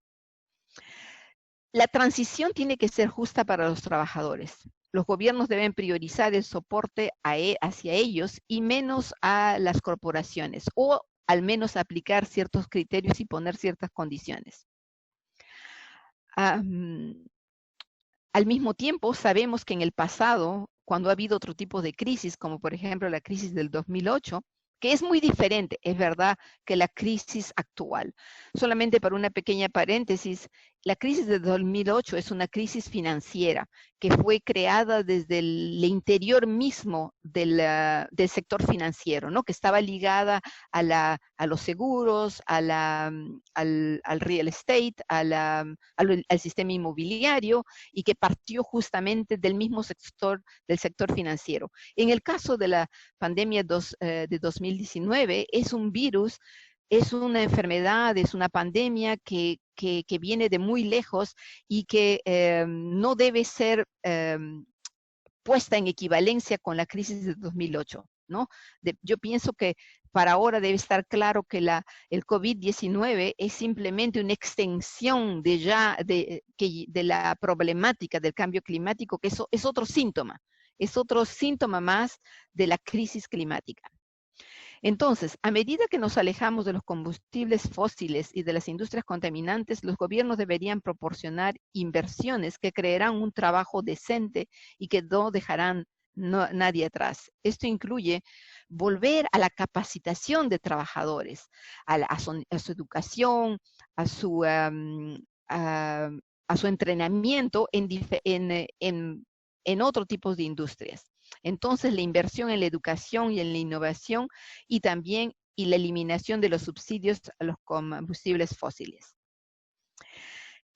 La transición tiene que ser justa para los trabajadores. Los gobiernos deben priorizar el soporte hacia ellos y menos a las corporaciones, o al menos aplicar ciertos criterios y poner ciertas condiciones. Al mismo tiempo, sabemos que en el pasado, cuando ha habido otro tipo de crisis, como por ejemplo la crisis del 2008, que es muy diferente, es verdad, que la crisis actual. Solamente para una pequeña paréntesis, la crisis de 2008 es una crisis financiera que fue creada desde el interior mismo del sector financiero, ¿no? Que estaba ligada a los seguros, al real estate, al sistema inmobiliario, y que partió justamente del mismo sector, del sector financiero. En el caso de la pandemia de 2019, es un virus, es una enfermedad, es una pandemia que viene de muy lejos y que no debe ser puesta en equivalencia con la crisis de 2008. ¿no? Yo pienso que para ahora debe estar claro que el COVID-19 es simplemente una extensión de la problemática del cambio climático, que eso es otro síntoma más de la crisis climática. Entonces, a medida que nos alejamos de los combustibles fósiles y de las industrias contaminantes, los gobiernos deberían proporcionar inversiones que crearán un trabajo decente y que no dejarán nadie atrás. Esto incluye volver a la capacitación de trabajadores, a su educación, a su entrenamiento en otro tipo de industrias. Entonces, la inversión en la educación y en la innovación y también la eliminación de los subsidios a los combustibles fósiles.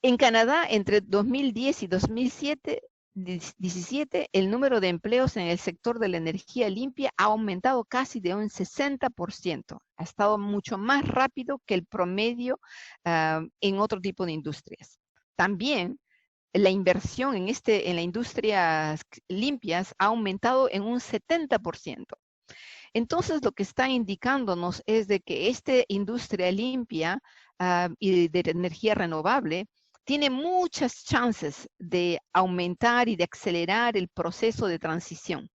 En Canadá, entre 2010 y 2017, el número de empleos en el sector de la energía limpia ha aumentado casi de un 60%. Ha estado mucho más rápido que el promedio en otro tipo de industrias. También, la inversión en las industrias limpias ha aumentado en un 70%. Entonces, lo que está indicándonos es de que esta industria limpia y de energía renovable tiene muchas chances de aumentar y de acelerar el proceso de transición.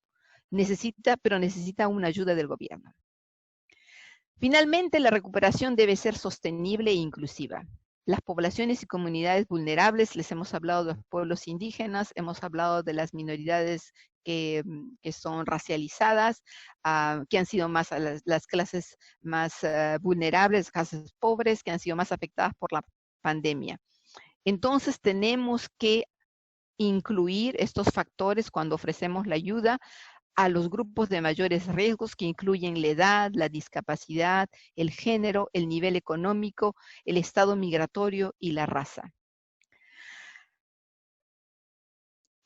Pero necesita una ayuda del gobierno. Finalmente, la recuperación debe ser sostenible e inclusiva. Las poblaciones y comunidades vulnerables, les hemos hablado de los pueblos indígenas, hemos hablado de las minoridades que son racializadas, que han sido más las clases más vulnerables, clases pobres, que han sido más afectadas por la pandemia. Entonces tenemos que incluir estos factores cuando ofrecemos la ayuda a los grupos de mayores riesgos que incluyen la edad, la discapacidad, el género, el nivel económico, el estado migratorio y la raza.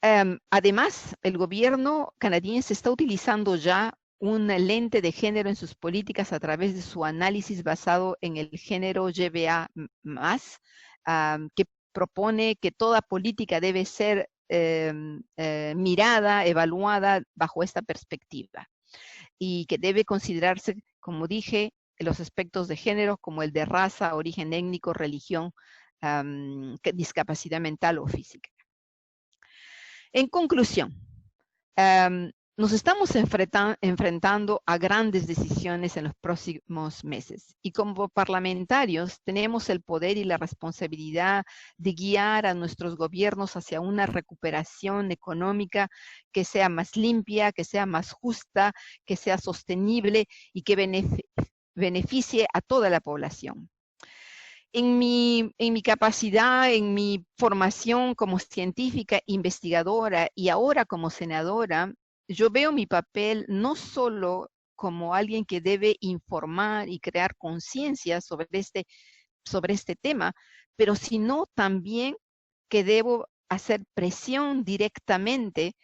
Además, el gobierno canadiense está utilizando ya una lente de género en sus políticas a través de su análisis basado en el género GBA+, que propone que toda política debe ser mirada, evaluada bajo esta perspectiva y que debe considerarse, como dije, los aspectos de género como el de raza, origen étnico, religión, discapacidad mental o física. En conclusión, nos estamos enfrentando a grandes decisiones en los próximos meses y como parlamentarios tenemos el poder y la responsabilidad de guiar a nuestros gobiernos hacia una recuperación económica que sea más limpia, que sea más justa, que sea sostenible y que beneficie a toda la población. En mi capacidad, en mi formación como científica, investigadora y ahora como senadora, yo veo mi papel no solo como alguien que debe informar y crear conciencia sobre este tema, pero sino también que debo hacer presión directamente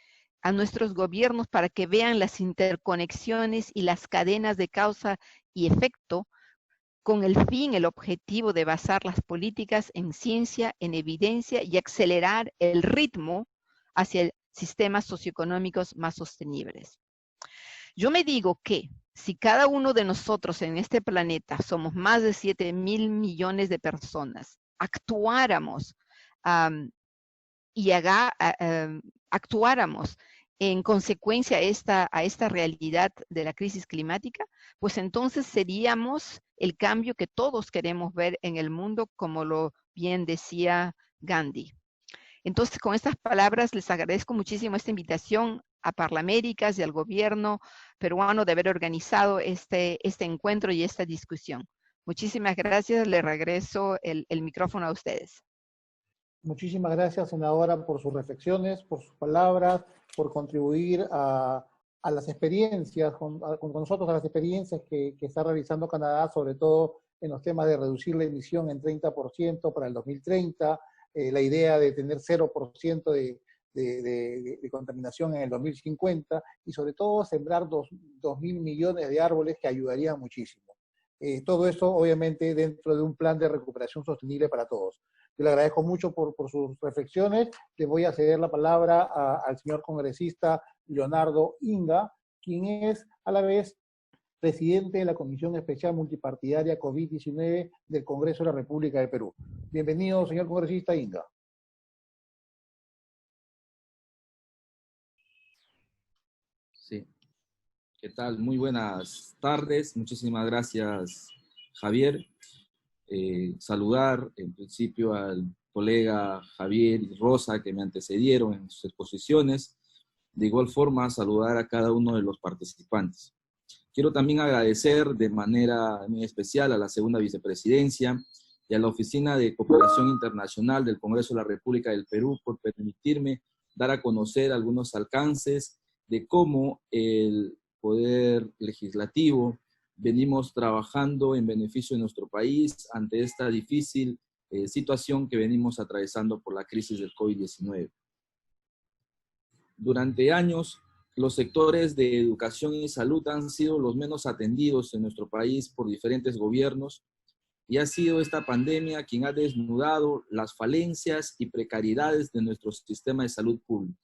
a nuestros gobiernos para que vean las interconexiones y las cadenas de causa y efecto con el objetivo de basar las políticas en ciencia, en evidencia y acelerar el ritmo hacia sistemas socioeconómicos más sostenibles. Yo me digo que si cada uno de nosotros en este planeta somos más de 7,000 millones de personas, actuáramos actuáramos en consecuencia a esta realidad de la crisis climática, pues entonces seríamos el cambio que todos queremos ver en el mundo, como lo bien decía Gandhi. Entonces, con estas palabras, les agradezco muchísimo esta invitación a Parlaméricas y al gobierno peruano de haber organizado este encuentro y esta discusión. Muchísimas gracias. Le regreso el micrófono a ustedes. Muchísimas gracias, senadora, por sus reflexiones, por sus palabras, por contribuir a las experiencias, con nosotros, a las experiencias que está realizando Canadá, sobre todo en los temas de reducir la emisión en 30% para el 2030, la idea de tener 0% de contaminación en el 2050, y sobre todo sembrar 2,000 millones de árboles que ayudarían muchísimo. Todo eso, obviamente, dentro de un plan de recuperación sostenible para todos. Yo le agradezco mucho por sus reflexiones. Le voy a ceder la palabra al señor congresista Leonardo Inga, quien es a la vez presidente de la Comisión Especial Multipartidaria COVID-19 del Congreso de la República del Perú. Bienvenido, señor congresista Inga. Sí. ¿Qué tal? Muy buenas tardes. Muchísimas gracias, Javier. Saludar en principio al colega Javier y Rosa que me antecedieron en sus exposiciones. De igual forma, saludar a cada uno de los participantes. Quiero también agradecer de manera muy especial a la segunda vicepresidencia y a la Oficina de Cooperación Internacional del Congreso de la República del Perú por permitirme dar a conocer algunos alcances de cómo el Poder Legislativo venimos trabajando en beneficio de nuestro país ante esta difícil situación que venimos atravesando por la crisis del COVID-19. Durante años, los sectores de educación y salud han sido los menos atendidos en nuestro país por diferentes gobiernos y ha sido esta pandemia quien ha desnudado las falencias y precariedades de nuestro sistema de salud pública,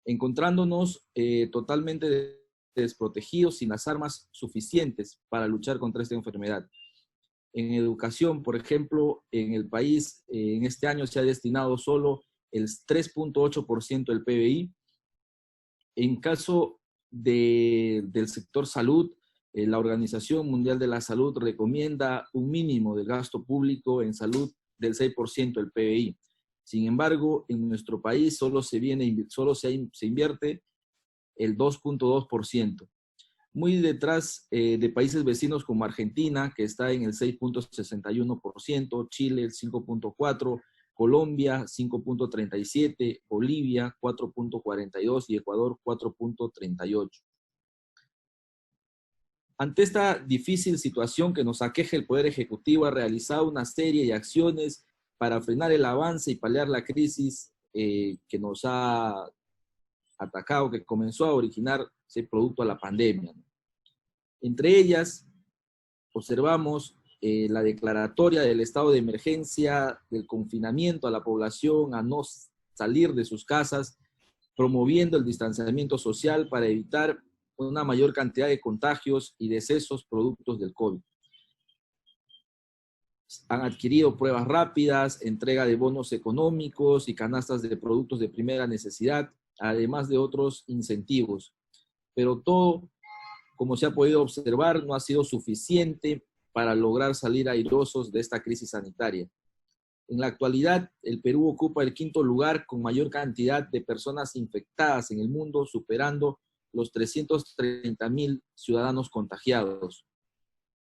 encontrándonos totalmente desprotegidos sin las armas suficientes para luchar contra esta enfermedad. En educación, por ejemplo, en el país en este año se ha destinado solo el 3.8% del PBI. En caso del sector salud, la Organización Mundial de la Salud recomienda un mínimo de gasto público en salud del 6% del PBI. Sin embargo, en nuestro país solo se invierte el 2.2%. Muy detrás de países vecinos como Argentina, que está en el 6.61%, Chile el 5.4%, Colombia 5.37%, Bolivia 4.42% y Ecuador 4.38%. Ante esta difícil situación que nos aqueja, el Poder Ejecutivo ha realizado una serie de acciones para frenar el avance y paliar la crisis que nos ha atacado, que comenzó a originarse producto de la pandemia. Entre ellas, observamos la declaratoria del estado de emergencia, del confinamiento a la población a no salir de sus casas, promoviendo el distanciamiento social para evitar una mayor cantidad de contagios y decesos productos del COVID. Han adquirido pruebas rápidas, entrega de bonos económicos y canastas de productos de primera necesidad, además de otros incentivos. Pero todo, como se ha podido observar, no ha sido suficiente para lograr salir airosos de esta crisis sanitaria. En la actualidad, el Perú ocupa el 5º lugar con mayor cantidad de personas infectadas en el mundo, superando los 330.000 ciudadanos contagiados.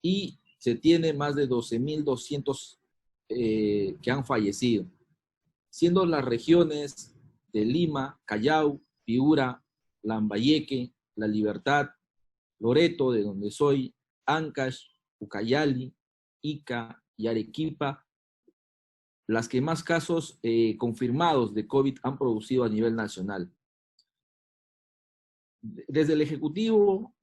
Y se tiene más de 12.200 que han fallecido, siendo las regiones de Lima, Callao, Piura, Lambayeque, La Libertad, Loreto, de donde soy, Ancash, Ucayali, Ica y Arequipa, las que más casos confirmados de COVID han producido a nivel nacional. Desde el Ejecutivo,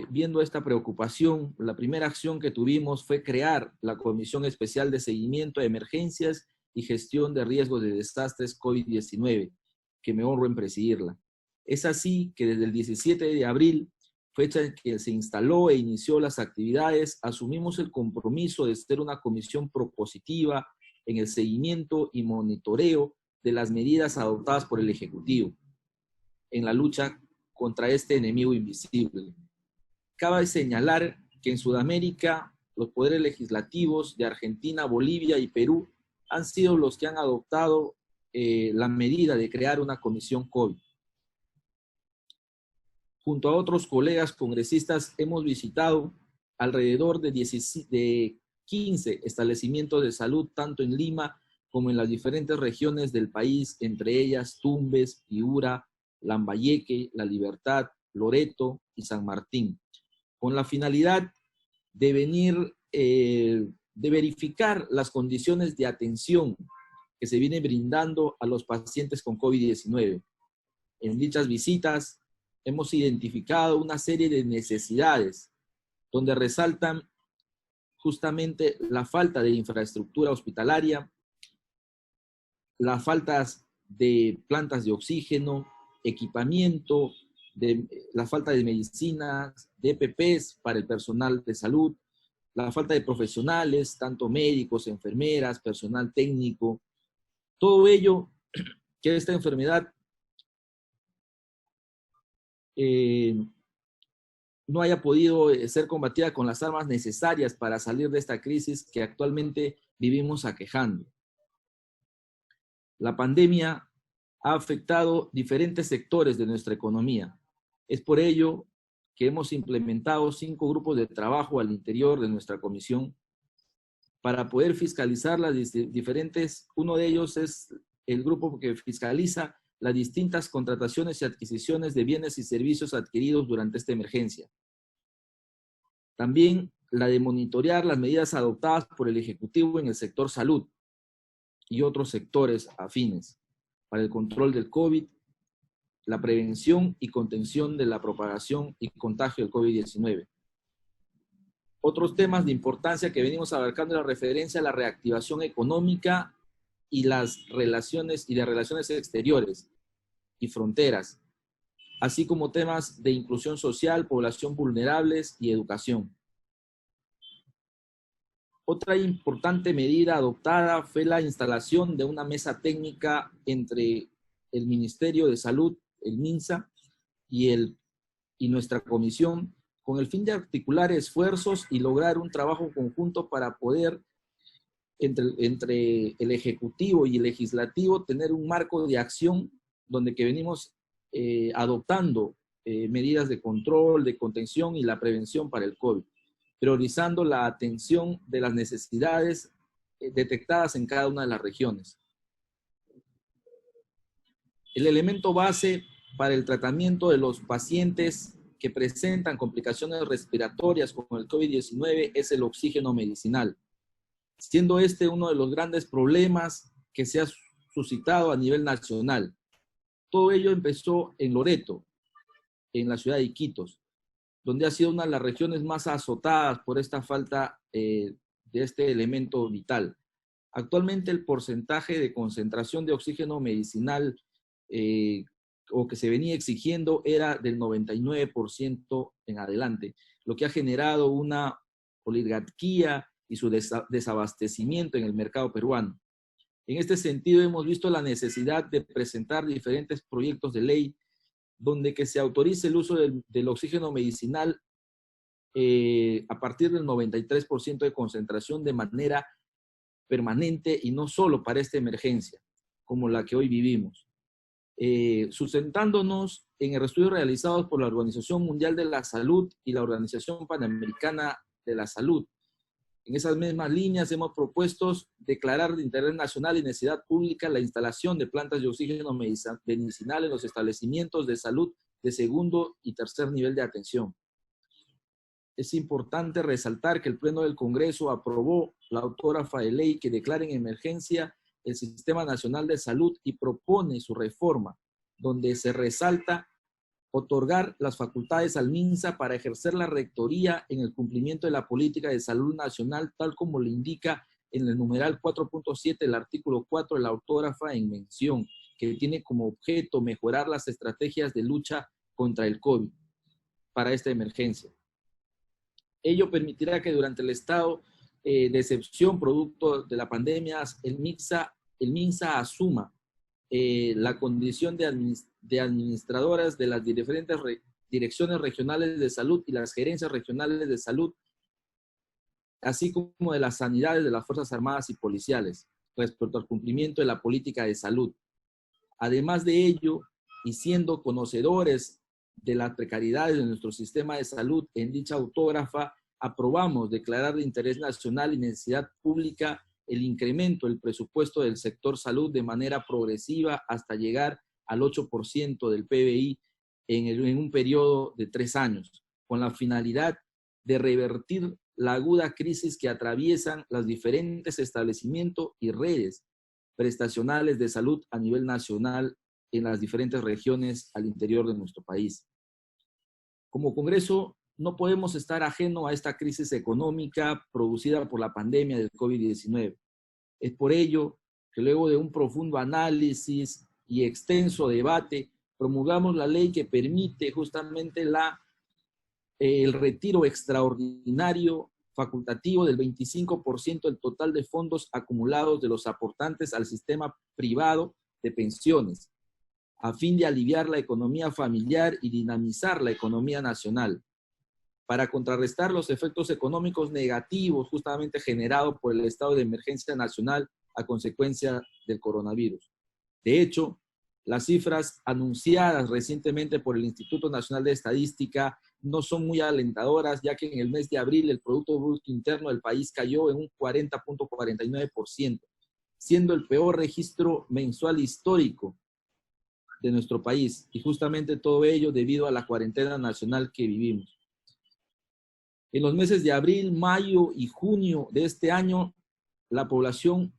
viendo esta preocupación, la primera acción que tuvimos fue crear la Comisión Especial de Seguimiento de Emergencias y Gestión de Riesgos de Desastres COVID-19, que me honro en presidirla. Es así que desde el 17 de abril, fecha en que se instaló e inició las actividades, asumimos el compromiso de ser una comisión propositiva en el seguimiento y monitoreo de las medidas adoptadas por el Ejecutivo en la lucha contra este enemigo invisible. Cabe señalar que en Sudamérica los poderes legislativos de Argentina, Bolivia y Perú han sido los que han adoptado la medida de crear una comisión COVID. Junto a otros colegas congresistas hemos visitado alrededor de 15 establecimientos de salud, tanto en Lima como en las diferentes regiones del país, entre ellas Tumbes, Piura, Lambayeque, La Libertad, Loreto y San Martín, con la finalidad de verificar las condiciones de atención que se vienen brindando a los pacientes con COVID-19. En dichas visitas hemos identificado una serie de necesidades donde resaltan justamente la falta de infraestructura hospitalaria, las faltas de plantas de oxígeno, equipamiento la falta de medicinas, de EPPs para el personal de salud, la falta de profesionales, tanto médicos, enfermeras, personal técnico, todo ello que esta enfermedad no haya podido ser combatida con las armas necesarias para salir de esta crisis que actualmente vivimos aquejando. La pandemia ha afectado diferentes sectores de nuestra economía. Es por ello que hemos implementado 5 grupos de trabajo al interior de nuestra comisión para poder fiscalizar las diferentes. Uno de ellos es el grupo que fiscaliza las distintas contrataciones y adquisiciones de bienes y servicios adquiridos durante esta emergencia. También la de monitorear las medidas adoptadas por el Ejecutivo en el sector salud y otros sectores afines para el control del COVID, la prevención y contención de la propagación y contagio del COVID-19. Otros temas de importancia que venimos abarcando es la referencia a la reactivación económica y las relaciones exteriores y fronteras, así como temas de inclusión social, población vulnerables y educación. Otra importante medida adoptada fue la instalación de una mesa técnica entre el Ministerio de Salud, el MINSA, y nuestra comisión, con el fin de articular esfuerzos y lograr un trabajo conjunto para poder, entre el Ejecutivo y el Legislativo, tener un marco de acción donde que venimos adoptando medidas de control, de contención y la prevención para el COVID, priorizando la atención de las necesidades detectadas en cada una de las regiones. El elemento base para el tratamiento de los pacientes que presentan complicaciones respiratorias con el COVID-19 es el oxígeno medicinal, siendo este uno de los grandes problemas que se ha suscitado a nivel nacional. Todo ello empezó en Loreto, en la ciudad de Iquitos, donde ha sido una de las regiones más azotadas por esta falta de este elemento vital. Actualmente el porcentaje de concentración de oxígeno medicinal o que se venía exigiendo era del 99% en adelante, lo que ha generado una oligarquía y su desabastecimiento en el mercado peruano. En este sentido, hemos visto la necesidad de presentar diferentes proyectos de ley donde que se autorice el uso del oxígeno medicinal a partir del 93% de concentración de manera permanente y no solo para esta emergencia, como la que hoy vivimos. Sustentándonos en el estudio realizado por la Organización Mundial de la Salud y la Organización Panamericana de la Salud. En esas mismas líneas hemos propuesto declarar de interés nacional y necesidad pública la instalación de plantas de oxígeno medicinal en los establecimientos de salud de segundo y tercer nivel de atención. Es importante resaltar que el Pleno del Congreso aprobó la autógrafa de ley que declara en emergencia el Sistema Nacional de Salud y propone su reforma, donde se resalta otorgar las facultades al MINSA para ejercer la rectoría en el cumplimiento de la política de salud nacional, tal como le indica en el numeral 4.7 del artículo 4 de la autógrafa en mención, que tiene como objeto mejorar las estrategias de lucha contra el COVID para esta emergencia. Ello permitirá que durante el estado de excepción producto de la pandemia, el MINSA asuma la condición de administradoras de las diferentes direcciones regionales de salud y las gerencias regionales de salud, así como de las sanidades de las Fuerzas Armadas y Policiales, respecto al cumplimiento de la política de salud. Además de ello, y siendo conocedores de las precariedades de nuestro sistema de salud, en dicha autógrafa aprobamos declarar de interés nacional y necesidad pública el incremento del presupuesto del sector salud de manera progresiva hasta llegar al 8% del PBI en un periodo de 3 años, con la finalidad de revertir la aguda crisis que atraviesan los diferentes establecimientos y redes prestacionales de salud a nivel nacional en las diferentes regiones al interior de nuestro país. Como Congreso, no podemos estar ajeno a esta crisis económica producida por la pandemia del COVID-19. Es por ello que luego de un profundo análisis y extenso debate, promulgamos la ley que permite justamente el retiro extraordinario facultativo del 25% del total de fondos acumulados de los aportantes al sistema privado de pensiones, a fin de aliviar la economía familiar y dinamizar la economía nacional, para contrarrestar los efectos económicos negativos justamente generados por el estado de emergencia nacional a consecuencia del coronavirus. De hecho, las cifras anunciadas recientemente por el Instituto Nacional de Estadística no son muy alentadoras, ya que en el mes de abril el Producto Bruto Interno del país cayó en un 40.49%, siendo el peor registro mensual histórico de nuestro país, y justamente todo ello debido a la cuarentena nacional que vivimos. En los meses de abril, mayo y junio de este año, la población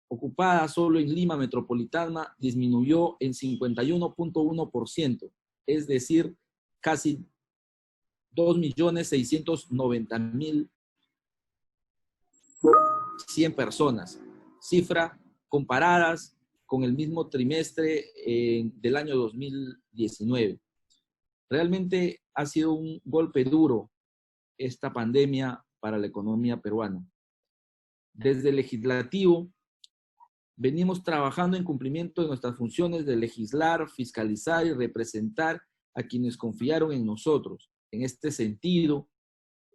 ocupada solo en Lima metropolitana disminuyó en 51.1%, es decir, casi 2.690.100 personas, cifra comparadas con el mismo trimestre del año 2019. Realmente ha sido un golpe duro esta pandemia para la economía peruana. Desde el legislativo, venimos trabajando en cumplimiento de nuestras funciones de legislar, fiscalizar y representar a quienes confiaron en nosotros. En este sentido,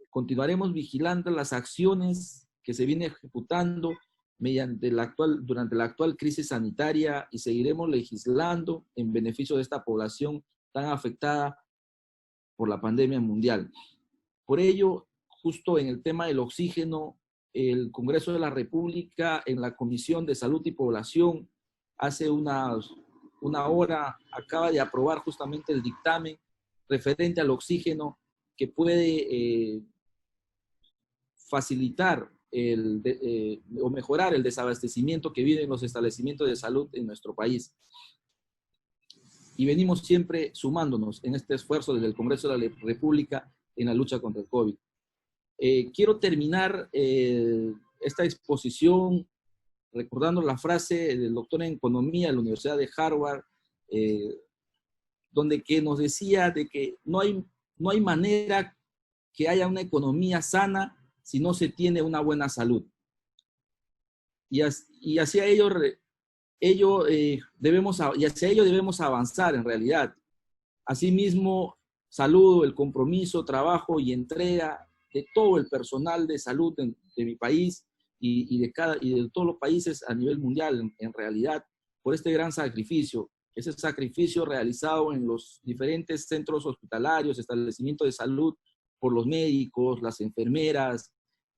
continuaremos vigilando las acciones que se vienen ejecutando durante la actual crisis sanitaria y seguiremos legislando en beneficio de esta población tan afectada por la pandemia mundial. Por ello, justo en el tema del oxígeno, el Congreso de la República, en la Comisión de Salud y Población, hace una hora acaba de aprobar justamente el dictamen referente al oxígeno que puede facilitar o mejorar el desabastecimiento que viven los establecimientos de salud en nuestro país. Y venimos siempre sumándonos en este esfuerzo desde el Congreso de la República en la lucha contra el COVID. Quiero terminar esta exposición recordando la frase del doctor en economía de la Universidad de Harvard, donde que nos decía de que no hay manera que haya una economía sana si no se tiene una buena salud. Y hacia ello debemos avanzar en realidad. Asimismo, saludo el compromiso, trabajo y entrega de todo el personal de salud de mi país y de todos los países a nivel mundial, en realidad, por este gran sacrificio. Ese sacrificio realizado en los diferentes centros hospitalarios, establecimientos de salud, por los médicos, las enfermeras,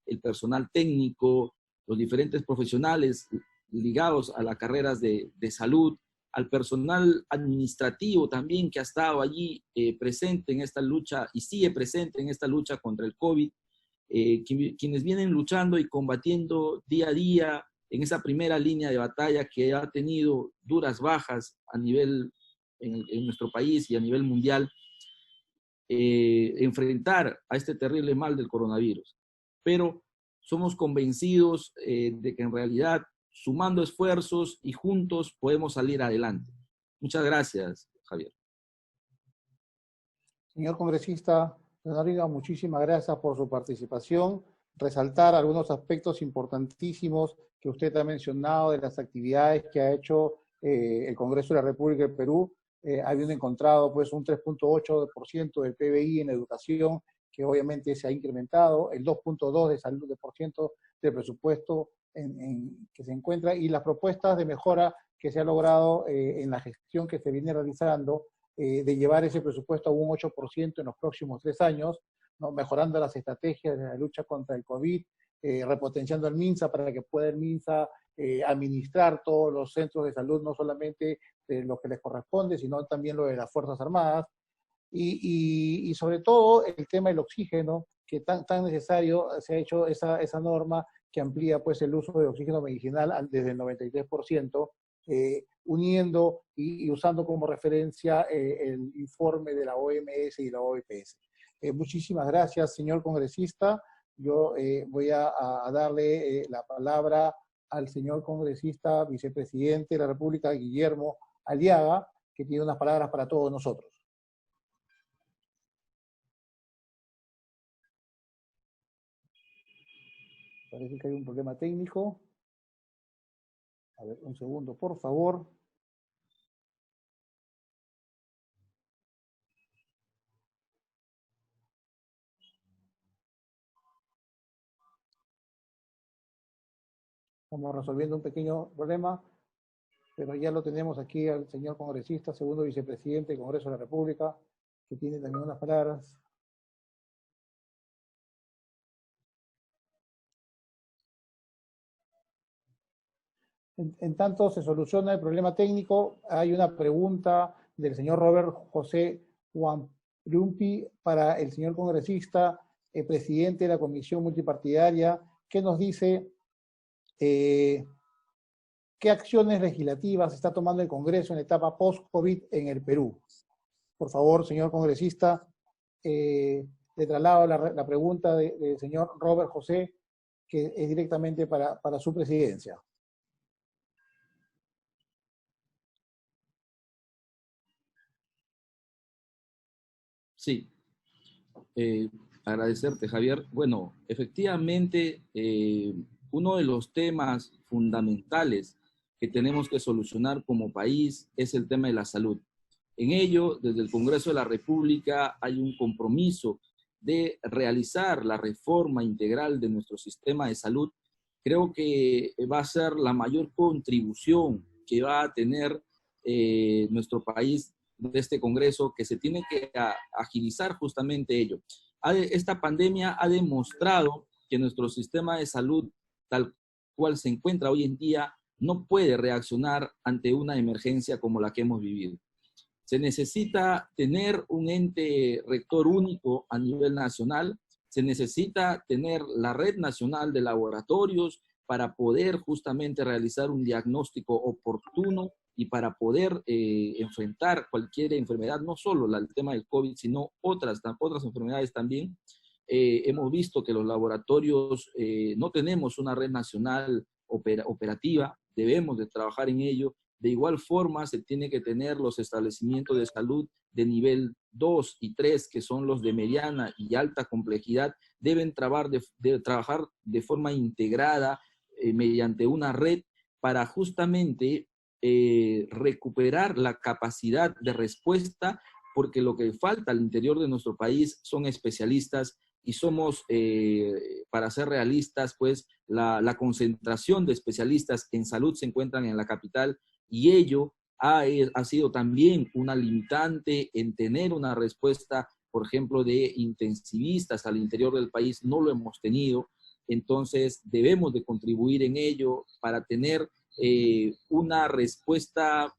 el personal técnico, los diferentes profesionales ligados a las carreras de salud, al personal administrativo también que ha estado allí presente en esta lucha y sigue presente en esta lucha contra el COVID, quienes vienen luchando y combatiendo día a día en esa primera línea de batalla que ha tenido duras bajas a nivel en nuestro país y a nivel mundial, enfrentar a este terrible mal del coronavirus. Pero somos convencidos de que en realidad, sumando esfuerzos y juntos, podemos salir adelante. Muchas gracias, Javier. Señor congresista Leonardo, muchísimas gracias por su participación. Resaltar algunos aspectos importantísimos que usted ha mencionado de las actividades que ha hecho el Congreso de la República del Perú, habiendo encontrado pues un 3.8% del PBI en educación, que obviamente se ha incrementado, el 2.2% de salud del presupuesto que se encuentra, y las propuestas de mejora que se ha logrado en la gestión que se viene realizando, de llevar ese presupuesto a un 8% en los próximos 3 años, ¿no? Mejorando las estrategias de la lucha contra el COVID, repotenciando el MINSA para que pueda el MINSA administrar todos los centros de salud, no solamente lo que les corresponde, sino también lo de las Fuerzas Armadas, y sobre todo el tema del oxígeno, que tan necesario se ha hecho esa norma que amplía pues el uso de oxígeno medicinal desde el 93%, uniendo y usando como referencia el informe de la OMS y la OEPS. Muchísimas gracias, señor congresista. Yo voy a darle la palabra al señor congresista vicepresidente de la República, Guillermo Aliaga, que tiene unas palabras para todos nosotros. Parece que hay un problema técnico. A ver, un segundo, por favor. Estamos resolviendo un pequeño problema, pero ya lo tenemos aquí al señor congresista, segundo vicepresidente del Congreso de la República, que tiene también unas palabras. En tanto se soluciona el problema técnico, hay una pregunta del señor Robert José Huamprumpi para el señor congresista, presidente de la Comisión Multipartidaria, que nos dice qué acciones legislativas está tomando el Congreso en la etapa post-COVID en el Perú. Por favor, señor congresista, le traslado la pregunta del señor Robert José, que es directamente para su presidencia. Sí, agradecerte, Javier. Bueno, efectivamente, uno de los temas fundamentales que tenemos que solucionar como país es el tema de la salud. En ello, desde el Congreso de la República hay un compromiso de realizar la reforma integral de nuestro sistema de salud. Creo que va a ser la mayor contribución que va a tener nuestro país de este Congreso, que se tiene que agilizar justamente ello. Esta pandemia ha demostrado que nuestro sistema de salud, tal cual se encuentra hoy en día, no puede reaccionar ante una emergencia como la que hemos vivido. Se necesita tener un ente rector único a nivel nacional, se necesita tener la red nacional de laboratorios para poder justamente realizar un diagnóstico oportuno y para poder enfrentar cualquier enfermedad, no solo el tema del COVID, sino otras enfermedades también. Hemos visto que los laboratorios no tenemos una red nacional operativa, debemos de trabajar en ello. De igual forma, se tiene que tener los establecimientos de salud de nivel 2 y 3, que son los de mediana y alta complejidad, deben trabajar de forma integrada mediante una red para justamente recuperar la capacidad de respuesta, porque lo que falta al interior de nuestro país son especialistas y somos, para ser realistas, pues la concentración de especialistas en salud se encuentran en la capital y ello ha sido también una limitante en tener una respuesta, por ejemplo, de intensivistas al interior del país, no lo hemos tenido. Entonces debemos de contribuir en ello para tener una respuesta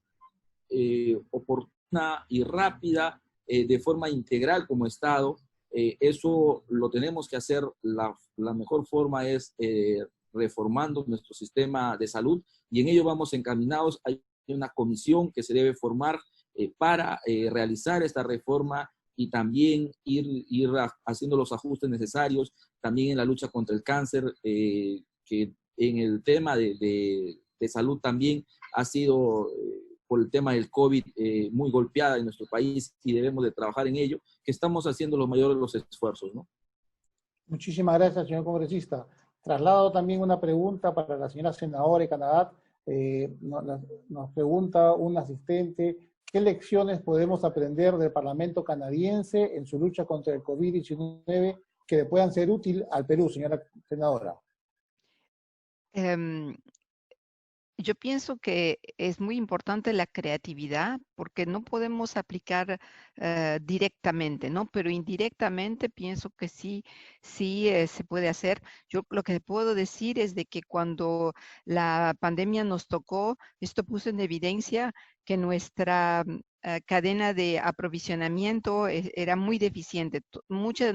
oportuna y rápida de forma integral como Estado. Eso lo tenemos que hacer, la mejor forma es reformando nuestro sistema de salud y en ello vamos encaminados. Hay una comisión que se debe formar para realizar esta reforma y también ir haciendo los ajustes necesarios, también en la lucha contra el cáncer, que en el tema de salud también ha sido, por el tema del COVID, muy golpeada en nuestro país y debemos de trabajar en ello, que estamos haciendo los mayores de los esfuerzos, ¿no? Muchísimas gracias, señor congresista. Traslado también una pregunta para la señora senadora de Canadá. Nos pregunta un asistente, ¿qué lecciones podemos aprender del Parlamento canadiense en su lucha contra el COVID-19 que le puedan ser útil al Perú, señora senadora? Yo pienso que es muy importante la creatividad porque no podemos aplicar directamente, ¿no? Pero indirectamente pienso que sí se puede hacer. Yo lo que puedo decir es de que cuando la pandemia nos tocó, esto puso en evidencia que nuestra cadena de aprovisionamiento era muy deficiente. Muchas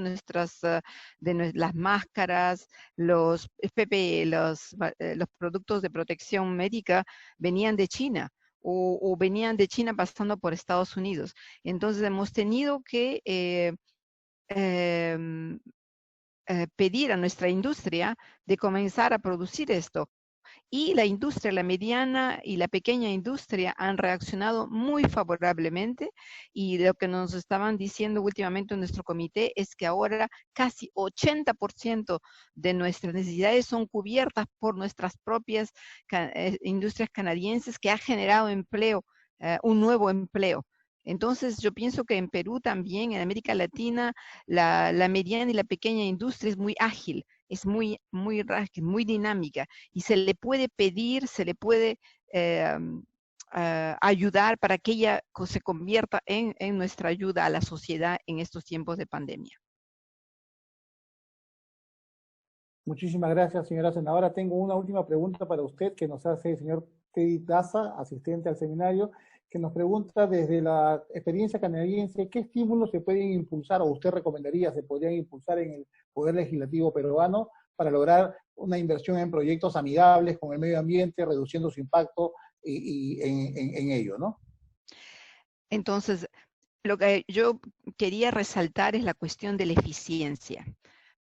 de las máscaras, los PPE, los productos de protección médica venían de China o venían de China pasando por Estados Unidos. Entonces hemos tenido que pedir a nuestra industria de comenzar a producir esto. y la industria, la mediana y la pequeña industria han reaccionado muy favorablemente, y lo que nos estaban diciendo últimamente en nuestro comité es que ahora casi 80% de nuestras necesidades son cubiertas por nuestras propias industrias canadienses, que ha generado empleo, un nuevo empleo. Entonces, yo pienso que en Perú también, en América Latina, la mediana y la pequeña industria es muy ágil, es muy dinámica, y se le puede pedir, se le puede ayudar para que ella se convierta en nuestra ayuda a la sociedad en estos tiempos de pandemia. Muchísimas gracias, señora senadora. Tengo una última pregunta para usted que nos hace el señor Teddy Daza, asistente al seminario, que nos pregunta desde la experiencia canadiense, ¿qué estímulos se pueden impulsar o usted recomendaría se podrían impulsar en el Poder Legislativo peruano para lograr una inversión en proyectos amigables con el medio ambiente, reduciendo su impacto en ello, ¿no? Entonces, lo que yo quería resaltar es la cuestión de la eficiencia,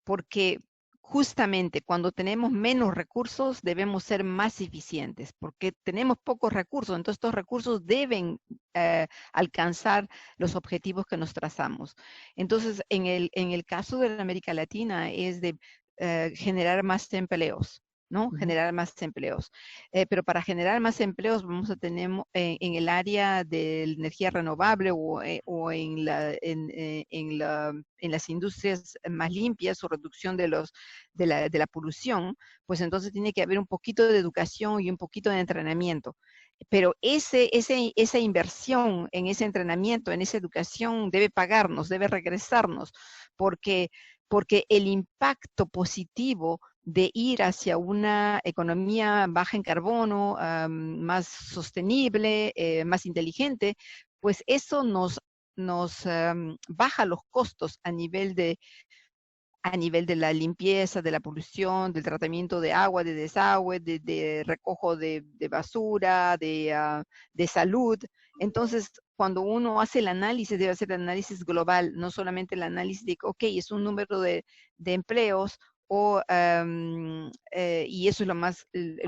porque justamente cuando tenemos menos recursos debemos ser más eficientes, porque tenemos pocos recursos, entonces estos recursos deben alcanzar los objetivos que nos trazamos. Entonces, en el caso de la América Latina es de generar más empleos, ¿no? Generar más empleos. Pero para generar más empleos vamos a tener en el área de la energía renovable o en las industrias más limpias, o reducción de la polución, pues entonces tiene que haber un poquito de educación y un poquito de entrenamiento. Pero esa inversión en ese entrenamiento, en esa educación, debe pagarnos, debe regresarnos, porque el impacto positivo de ir hacia una economía baja en carbono, más sostenible, más inteligente, pues eso nos baja los costos a nivel de la limpieza, de la polución, del tratamiento de agua, de desagüe, de recojo de basura, de salud. Entonces, cuando uno hace el análisis, debe hacer el análisis global, no solamente el análisis de, ok, es un número de empleos, y eso es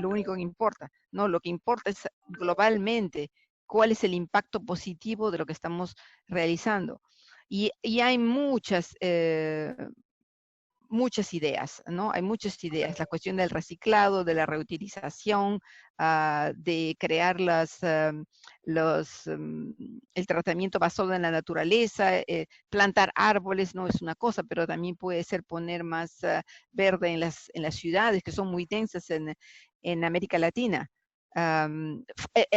lo único que importa, ¿no? Lo que importa es globalmente cuál es el impacto positivo de lo que estamos realizando. Y hay muchas ideas, ¿no? Hay muchas ideas. La cuestión del reciclado, de la reutilización, de crear el tratamiento basado en la naturaleza, plantar árboles, no es una cosa, pero también puede ser poner más verde en las ciudades, que son muy densas en América Latina.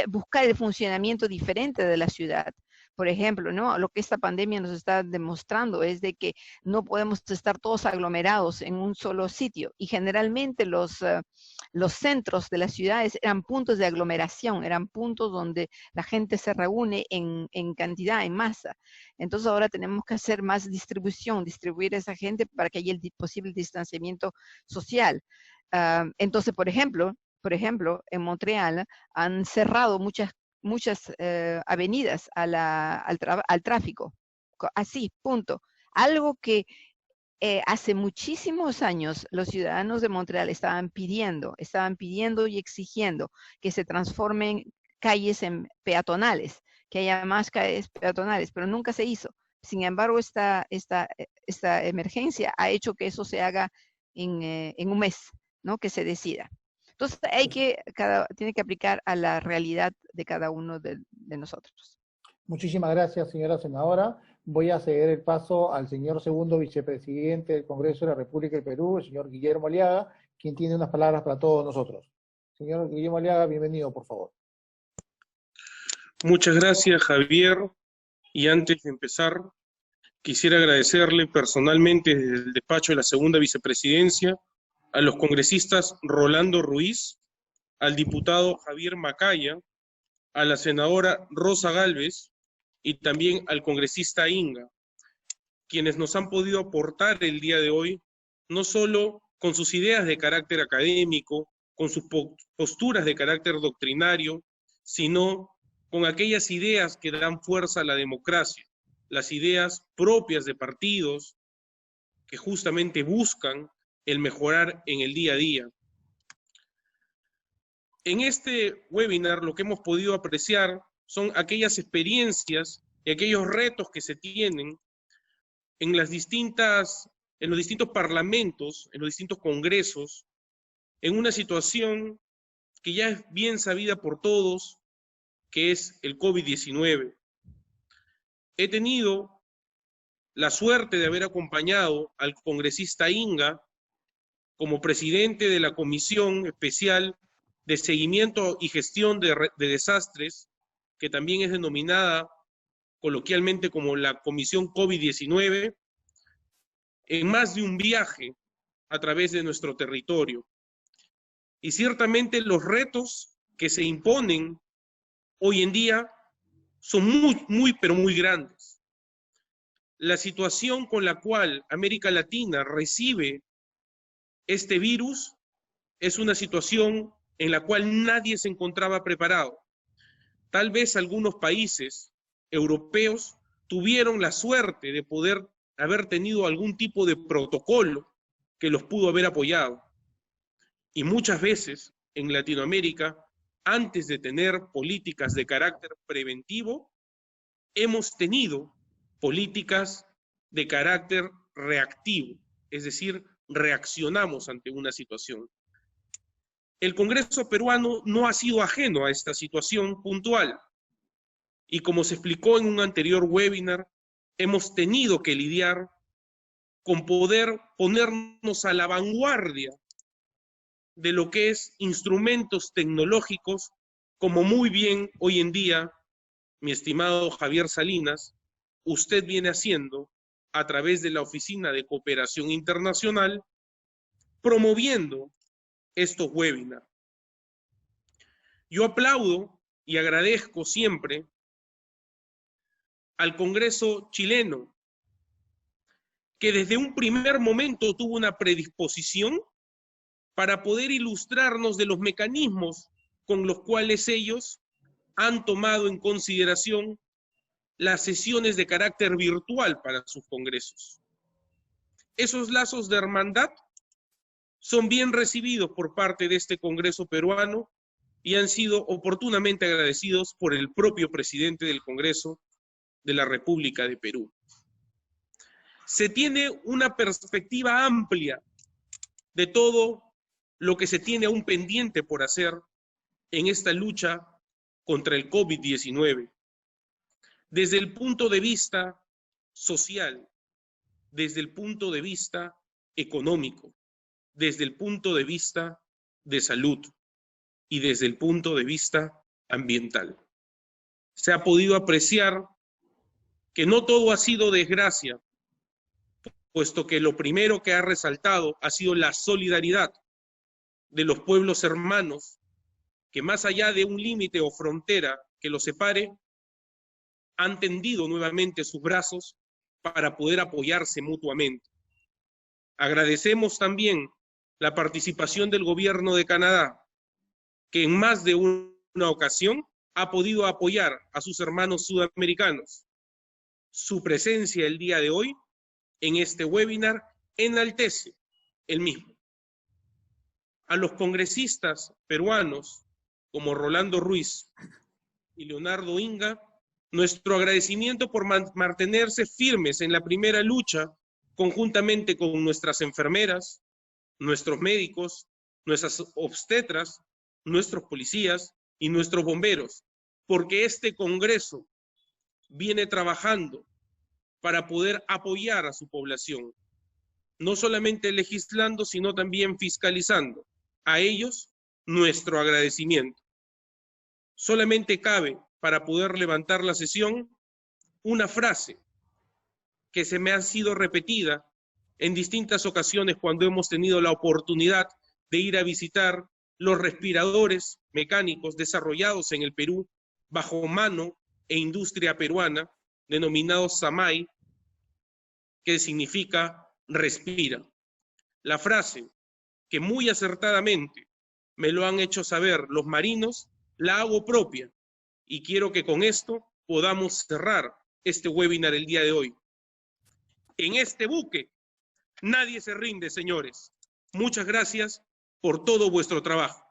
Buscar el funcionamiento diferente de la ciudad. Por ejemplo, ¿no? Lo que esta pandemia nos está demostrando es de que no podemos estar todos aglomerados en un solo sitio, y generalmente los centros de las ciudades eran puntos de aglomeración, eran puntos donde la gente se reúne en cantidad, en masa. Entonces ahora tenemos que hacer más distribuir a esa gente para que haya el posible distanciamiento social. Entonces, por ejemplo, en Montreal han cerrado muchas avenidas al tráfico, así, punto. Algo que hace muchísimos años los ciudadanos de Montreal estaban pidiendo y exigiendo que se transformen calles en peatonales, que haya más calles peatonales, pero nunca se hizo. Sin embargo, esta emergencia ha hecho que eso se haga en un mes, ¿no? Que se decida. Entonces tiene que aplicar a la realidad de cada uno de nosotros. Muchísimas gracias, señora senadora. Voy a ceder el paso al señor segundo vicepresidente del Congreso de la República del Perú, el señor Guillermo Aliaga, quien tiene unas palabras para todos nosotros. Señor Guillermo Aliaga, bienvenido, por favor. Muchas gracias, Javier. Y antes de empezar, quisiera agradecerle personalmente desde el despacho de la segunda vicepresidencia a los congresistas Rolando Ruiz, al diputado Javier Macaya, a la senadora Rosa Gálvez y también al congresista Inga, quienes nos han podido aportar el día de hoy, no solo con sus ideas de carácter académico, con sus posturas de carácter doctrinario, sino con aquellas ideas que dan fuerza a la democracia, las ideas propias de partidos que justamente buscan el mejorar en el día a día. En este webinar lo que hemos podido apreciar son aquellas experiencias y aquellos retos que se tienen en los distintos parlamentos, en los distintos congresos, en una situación que ya es bien sabida por todos, que es el COVID-19. He tenido la suerte de haber acompañado al congresista Inga como presidente de la Comisión Especial de Seguimiento y Gestión de Desastres, que también es denominada coloquialmente como la Comisión COVID-19, en más de un viaje a través de nuestro territorio. Y ciertamente los retos que se imponen hoy en día son pero muy grandes. La situación con la cual América Latina recibe este virus es una situación en la cual nadie se encontraba preparado. Tal vez algunos países europeos tuvieron la suerte de poder haber tenido algún tipo de protocolo que los pudo haber apoyado. Y muchas veces en Latinoamérica, antes de tener políticas de carácter preventivo, hemos tenido políticas de carácter reactivo, es decir, reaccionamos ante una situación. El Congreso peruano no ha sido ajeno a esta situación puntual. Y como se explicó en un anterior webinar, hemos tenido que lidiar con poder ponernos a la vanguardia de lo que es instrumentos tecnológicos, como muy bien hoy en día, mi estimado Javier Salinas, usted viene haciendo a través de la Oficina de Cooperación Internacional, promoviendo estos webinars. Yo aplaudo y agradezco siempre al Congreso chileno, que desde un primer momento tuvo una predisposición para poder ilustrarnos de los mecanismos con los cuales ellos han tomado en consideración las sesiones de carácter virtual para sus congresos. Esos lazos de hermandad son bien recibidos por parte de este Congreso peruano y han sido oportunamente agradecidos por el propio presidente del Congreso de la República de Perú. Se tiene una perspectiva amplia de todo lo que se tiene aún pendiente por hacer en esta lucha contra el COVID-19. Desde el punto de vista social, desde el punto de vista económico, desde el punto de vista de salud y desde el punto de vista ambiental. Se ha podido apreciar que no todo ha sido desgracia, puesto que lo primero que ha resaltado ha sido la solidaridad de los pueblos hermanos, que más allá de un límite o frontera que los separe, han tendido nuevamente sus brazos para poder apoyarse mutuamente. Agradecemos también la participación del gobierno de Canadá, que en más de una ocasión ha podido apoyar a sus hermanos sudamericanos. Su presencia el día de hoy en este webinar enaltece el mismo. A los congresistas peruanos como Rolando Ruiz y Leonardo Inga, nuestro agradecimiento por mantenerse firmes en la primera lucha conjuntamente con nuestras enfermeras, nuestros médicos, nuestras obstetras, nuestros policías y nuestros bomberos, porque este Congreso viene trabajando para poder apoyar a su población, no solamente legislando, sino también fiscalizando. A ellos, nuestro agradecimiento. Solamente cabe, para poder levantar la sesión, una frase que se me ha sido repetida en distintas ocasiones cuando hemos tenido la oportunidad de ir a visitar los respiradores mecánicos desarrollados en el Perú bajo mano e industria peruana, denominados SAMAI, que significa respira. La frase que muy acertadamente me lo han hecho saber los marinos, la hago propia y quiero que con esto podamos cerrar este webinar el día de hoy. En este buque nadie se rinde, señores. Muchas gracias por todo vuestro trabajo.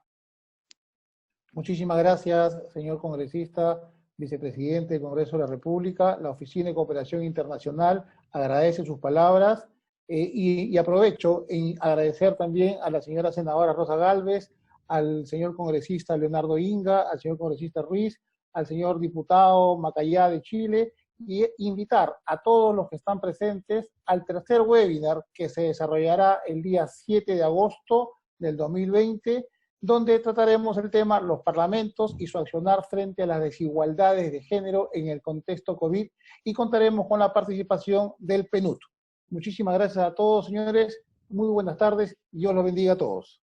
Muchísimas gracias, señor congresista, vicepresidente del Congreso de la República. La Oficina de Cooperación Internacional agradece sus palabras y aprovecho en agradecer también a la señora senadora Rosa Gálvez, al señor congresista Leonardo Inga, al señor congresista Ruiz, al señor diputado Macayá de Chile, y invitar a todos los que están presentes al tercer webinar que se desarrollará el día 7 de agosto del 2020, donde trataremos el tema los parlamentos y su accionar frente a las desigualdades de género en el contexto COVID, y contaremos con la participación del PNUD. Muchísimas gracias a todos, señores. Muy buenas tardes y Dios los bendiga a todos.